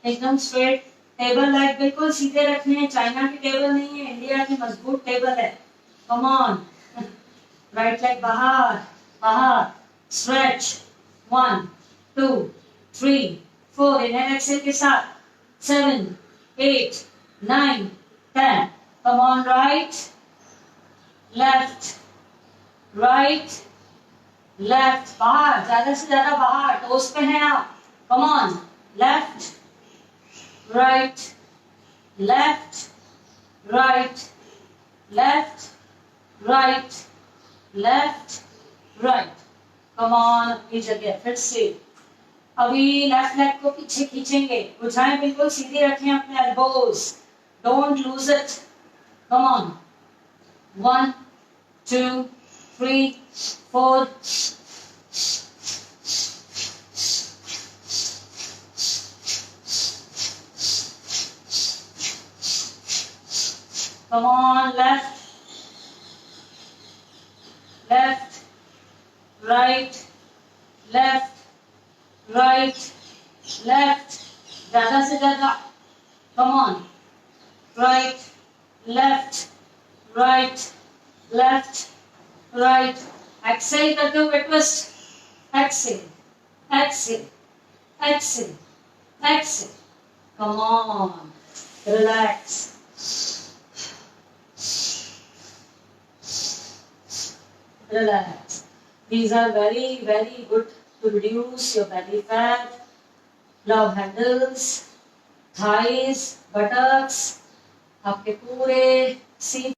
एकदम स्ट्रेट. टेबल लेग बिल्कुल सीधे रखने हैं. चाइना की टेबल नहीं है, इंडिया की मजबूत टेबल है. Come on. राइट लेग बाहर, बाहर. स्ट्रेच. 1, 2, 3, 4. इनहेल एक्सहेल के साथ. 7, 8, 9, 10. कम on. Right, left, right, left. बाहर, ज्यादा से ज्यादा बाहर. टोस पे हैं आप. कम on. Left, right, left, right, left, right, left, right. Come on. अपनी जगह फिर से. अभी लेफ्ट लेग को पीछे खींचेंगे. भुजाएं बिल्कुल सीधी रखें. अपने elbows. Don't lose it. Come on. 1, 2, 3, 4. Come on. Left, left, right, left, right, left. ज्यादा से ज्यादा. Come on. Right, left, right, left, right. Exhale करते हुए twist. Exhale, exhale, exhale, exhale. Come on. Relax. Relax. These are very, very good to reduce your belly fat. Love handles, thighs, buttocks, आपके पूरे seat